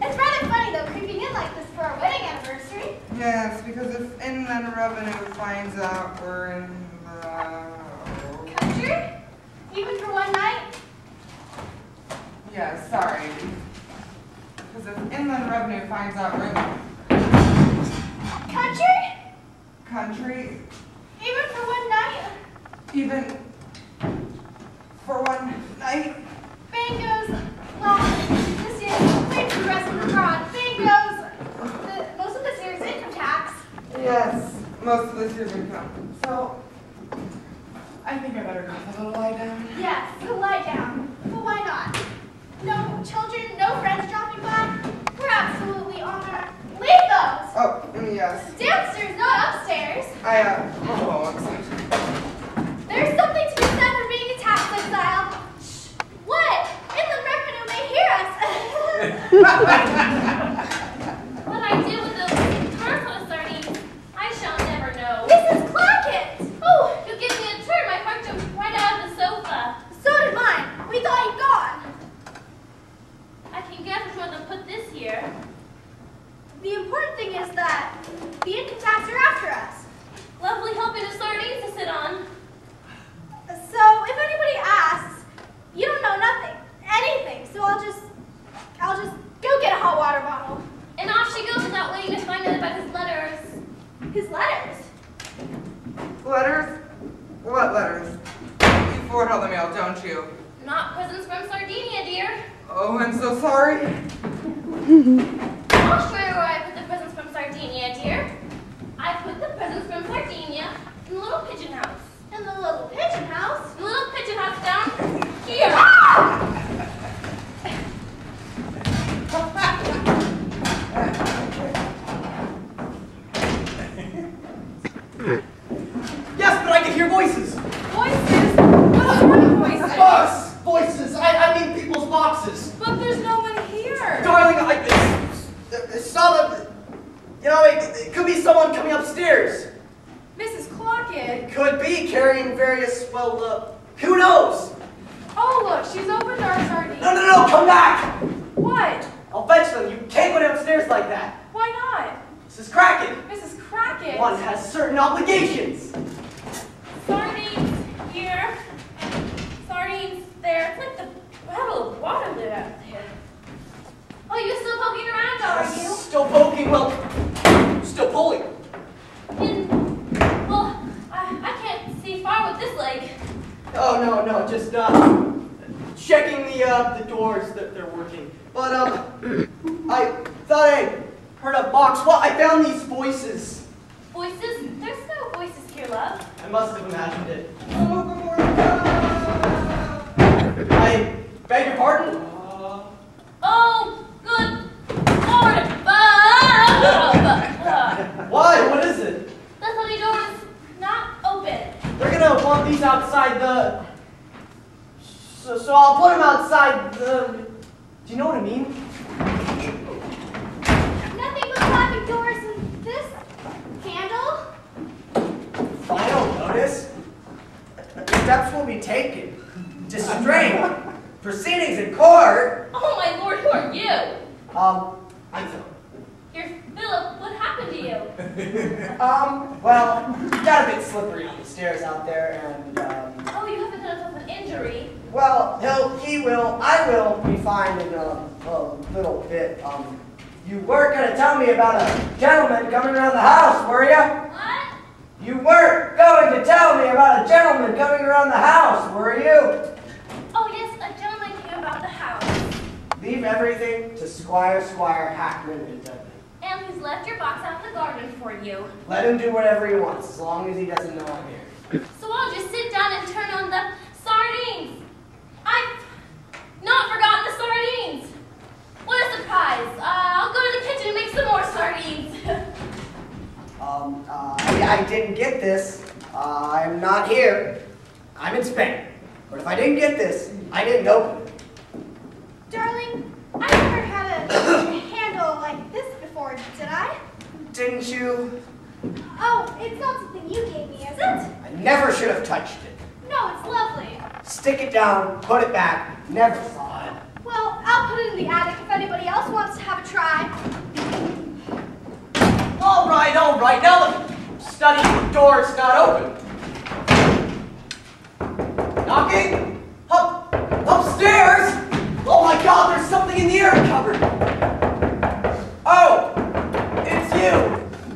It's rather funny, though, creeping in like this for our wedding anniversary. yes, because if Inland Revenue finds out we're in the Country? Even for one night? yeah, sorry. Because if Inland Revenue finds out we're in Country? country, Even for one night? even for one night. Bingo's, well, this year, wait for the rest of the fraud. Bingo's, most of this year's income tax. Yes, most of this year's income. So, I think I better go have a little lie down. Yes, so lie down. But why not? No children, no friends dropping by. We're absolutely on our... Leave those! Oh, yes. Downstairs, not upstairs. Oh, excuse me. There's something to be said for being a tax exile. Shh! What? Inland Revenue may hear us. What I do with those carful sardines, I shall never know. Mrs. Clackett! Oh, you give me a turn. My heart jumped right out of the sofa. So did mine. We thought you'd gone. I can guess which one to put this here. The important thing is that the income tax are after us. Lovely helping of sardines to sit on. So if anybody asks, you don't know nothing, anything. So I'll just go get a hot water bottle. And off she goes without waiting to find out about his letters. His letters. Letters? What letters? You forward all the mail, don't you? Not presents from Sardinia, dear. Oh, I'm so sorry. I'll show you where I put the presents from Sardinia, dear. I put the presents from Sardinia in the little pigeon house. In the little pigeon house. The little pigeon house down here. Yes, but I can hear voices. Voices? What sort of voices? Voices. I mean people's boxes. But there's no one here. Darling, I saw them. You know, it could be someone coming upstairs. Mrs. Clackett. Could be carrying various, well, who knows? Oh, look, she's opened our sardines. No, come back. What? I'll fetch them. You can't go downstairs like that. Why not? Mrs. Clackett. Mrs. Clackett. One has certain obligations. Sardines here. Sardines there. It's like the bottle of water there. Oh, you're still poking around, are you? Still poking, well, still pulling. Well, I can't see far with this leg. Oh, no, just, checking the doors that they're working. But, I thought I heard a box. Well, I found these voices. Voices? There's no voices here, love. I must have imagined it. I beg your pardon? Oh, good Lord! Why? What is it? The study door is not open. They're gonna want these outside the... So I'll put them outside the... Do you know what I mean? Nothing but clapping doors and this candle. Final notice. Steps will be taken to strain proceedings in court. Oh my lord, who are you? I'm Philip. You're Philip. What happened to you? Well, got a bit slippery on the stairs out there, and, Oh, you haven't done yourself an injury. well, I will be fine in a little bit. You weren't gonna tell me about a gentleman coming around the house, were you? What? You weren't going to tell me about a gentleman coming around the house, were you? Oh, yes, a gentleman came about the house. Leave everything to Squire Hackman and Dudley. And he's left your box out in the garden for you. Let him do whatever he wants, as long as he doesn't know I'm here. So I'll just sit down and turn on the sardines. I've not forgotten the sardines. What a surprise. I'll go to the kitchen and make some more sardines. I didn't get this. I'm not here. I'm in Spain. But if I didn't get this, I didn't open it. Darling, I never had a handle like this before, did I? Didn't you? Oh, it's not something you gave me, is it? I never should have touched it. No, it's lovely. Stick it down, put it back, never saw it. Well, I'll put it in the attic if anybody else wants to have a try. All right. Now the study door's not open. Knocking? Upstairs? Oh my God, there's something in the air cupboard. Oh, it's you.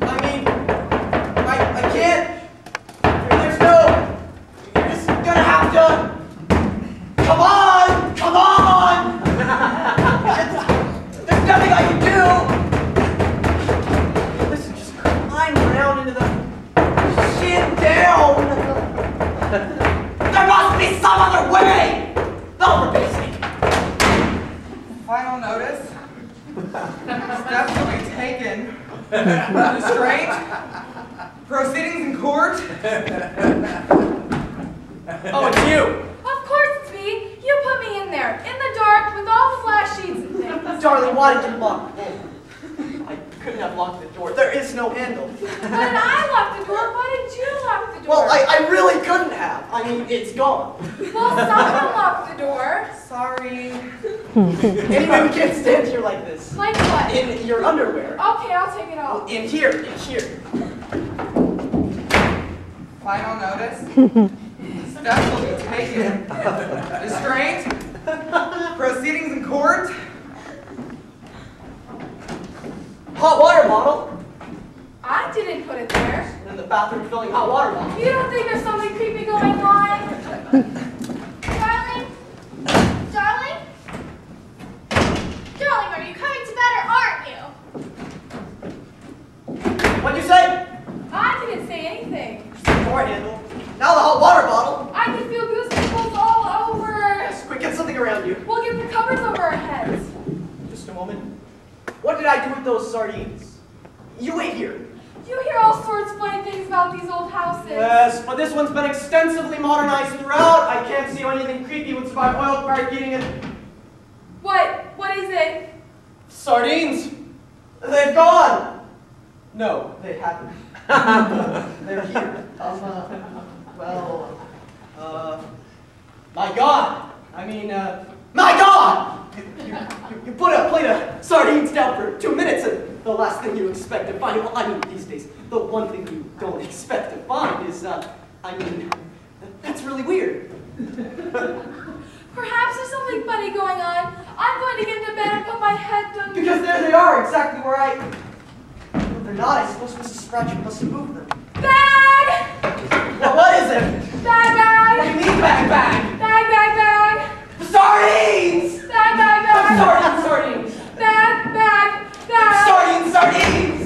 I mean, I can't. There's no. You're just gonna have to. Come on. There's nothing I can do. Listen, just climb around into the. Shit down. There must be some other way. No, for Pete's sake. Final notice. Steps will be taken. Restraint. Proceedings in court. Oh, it's you. Of course it's me. You put me in there, in the dark, with all the flash sheets and things. Darling, why did you lock the door? I couldn't have locked the door. There is no handle. Why did I lock the door? Why did you lock the door? Well, I really couldn't have. I mean, it's gone. Well, someone locked the door. Sorry. Anyway, we can't stand here like this. Like what? In your underwear. Okay, I'll take it off. In here. Final notice. Steps will be taken. Restraint. Proceedings in court. Hot water bottle. I didn't put it there. In the bathroom filling hot water bottle. You don't think there's something creepy going on? Darling? Darling, are you coming to bed or aren't you? What'd you say? I didn't say anything. Door handle. Now the hot water bottle. I can feel goosebumps all over. Yes, quick, get something around you. We'll get the covers over our heads. Just a moment. What did I do with those sardines? You wait here. You hear all sorts of funny things about these old houses. Yes, but this one's been extensively modernized throughout. I can't see how anything creepy would survive oil fire heating and... What is it? Sardines. They've gone. No, they haven't. They're here. My God. My God! You put a plate of sardines down for 2 minutes and the last thing you expect to find, these days, the one thing you don't expect to find is, that's really weird. Perhaps there's something funny going on. I'm going to get into bed and put my head down. Because there they are, exactly where No, they're not. I suppose Mrs. Scratcher must have moved them. Bag! Well, what is it? Bag! What do you mean, bag? Bag! Sardines! Bag! Sardines! Bag! Sardines!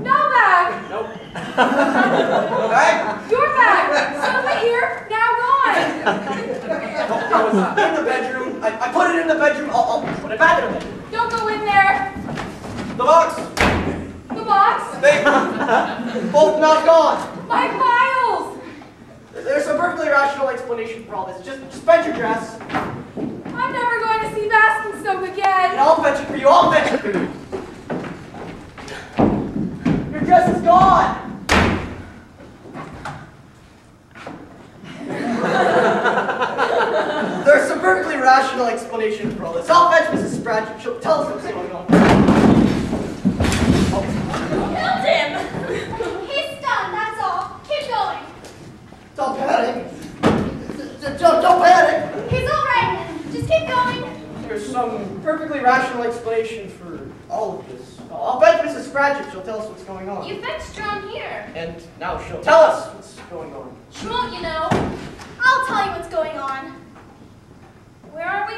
No bag! Nope. No bag? Your bag! Suddenly here, now gone! I was in the bedroom. I put it in the bedroom. I'll put it back in the bedroom. Don't go in there! The box. The box? They both not gone. My files! There's a perfectly rational explanation for all this. Just fetch your dress. I'm never going to see Baskin-Soap again. And I'll fetch it for you. I'll fetch it for you. Your dress is gone. There's a perfectly rational explanation for all this. I'll fetch Mrs. Spratchett. She'll tell us what's going on. Killed him! there's some perfectly rational explanation for all of this. I'll fetch Mrs. Cratchit. She'll tell us what's going on. You fetched her on here. And now she'll tell us what's going on. She won't, you know. I'll tell you what's going on. Where are we?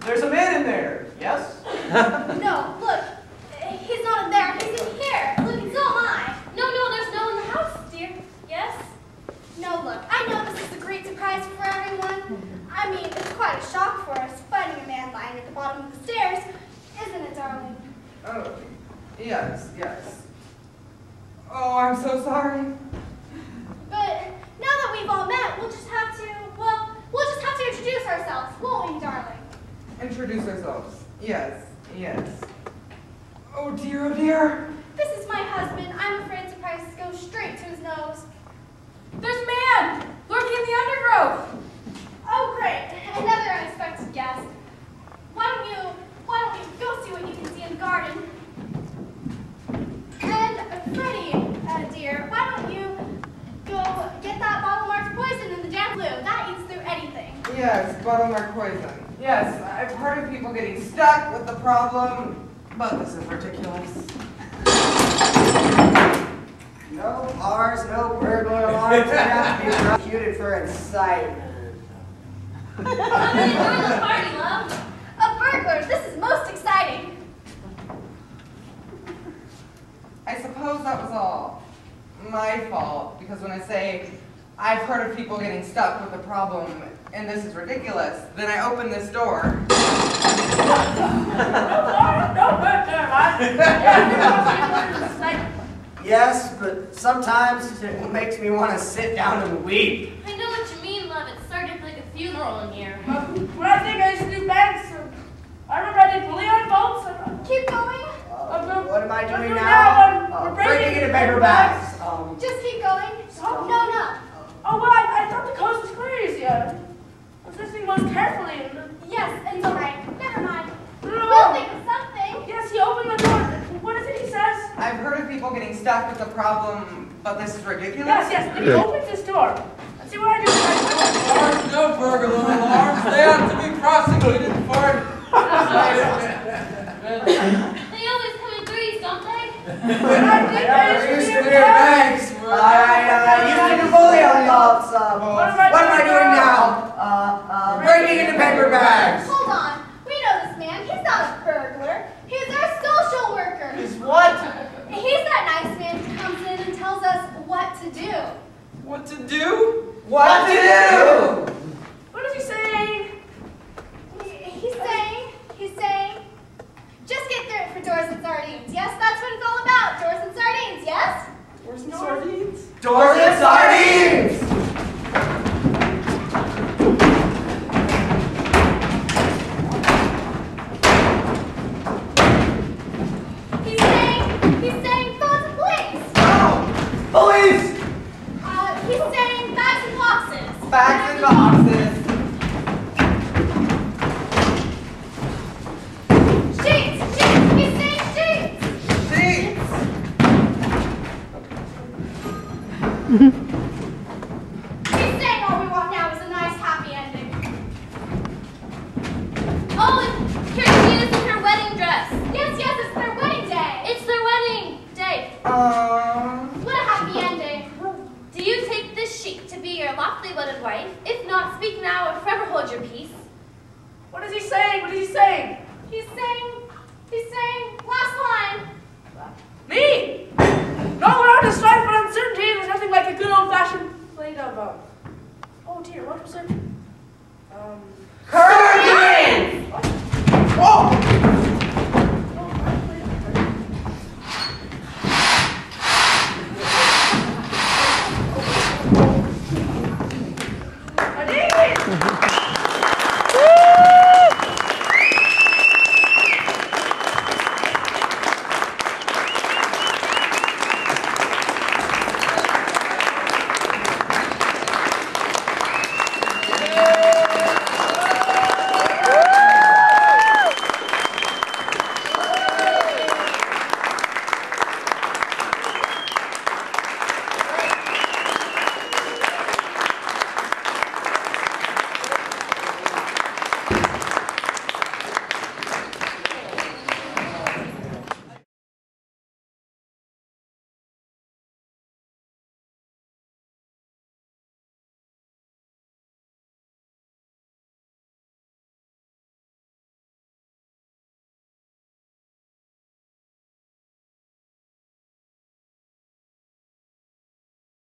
There's a man in there, yes? No, look. He's not in there. He's in here. Look, and so am I. No, there's no one in the house, dear. Yes? No, look. I know this is a great surprise for everyone. I mean, it's quite a shock for us, finding a man lying at the bottom of the stairs. Isn't it, darling? Oh, yes. Oh, I'm so sorry. But now that we've all met, we'll just have to introduce ourselves, won't we, darling? Introduce ourselves. Yes. Oh dear. This is my husband. I'm afraid surprises go straight to his nose. There's a man lurking in the undergrowth. Oh, great. Another unexpected guest. Why don't you go see what you can see in the garden? And Freddy, dear, why don't you go get that bottle marked poison in the damp blue? That eats through anything. Yes, bottle mark poison. Yes, I've heard of people getting stuck with the problem, but this is ridiculous. No bars, no burglar alarms. We have to be prosecuted for incitement. Come in and join the party, love. A burglar! This is most exciting. I suppose that was all my fault, because when I say I've heard of people getting stuck with the problem and this is ridiculous, then I open this door. Yes, but sometimes it makes me want to sit down and weep. I know what you mean, love. It started like a funeral in here. When I think I used to do banks, I remember I did bully on bolts. Keep going. What am I doing now? now? We're Breaking into paper bags. Just keep going. No. Oh, well, I thought the coast was clear easier. I was listening most carefully. Yes, it's all right. Never mind. No. We'll think of something. Yes, he opened the door. What is it he says? I've heard of people getting stuck with the problem, but this is ridiculous? Yes, and he opens this door. Let's see what I do. There's no burglar alarms. They have to be prosecuted for it. They always come in threes, don't they? I used to do banks. I used to do bully on bolts. What am I doing now? Breaking into paper bags. Hold on. We know this man. He's not a burglar. He's our social worker. He's what? He's that nice man who comes in and tells us what to do. What to do? What to do? What is he saying? He's saying, just get through it for doors and sardines. Yes, that's what it's all about. Doors and sardines, yes? Doors and sardines? Doors and sardines! He's saying thoughts of police. Oh, police! He's saying bags and boxes. Bags and boxes. Sheets. He's saying sheets. Sheets. He's saying all we want now is a nice happy ending. Oh, and here's Venus in her wedding dress. Yes, it's their wedding day. It's their wedding day. What a happy ending. Do you take this sheet to be your lawfully wedded wife? If not, speak now or forever hold your peace. What is he saying? He's saying, last line. Me? No, we're on to strife and uncertainty. There's nothing like a good old-fashioned plate of, oh dear, what was it? Curtains! Oh!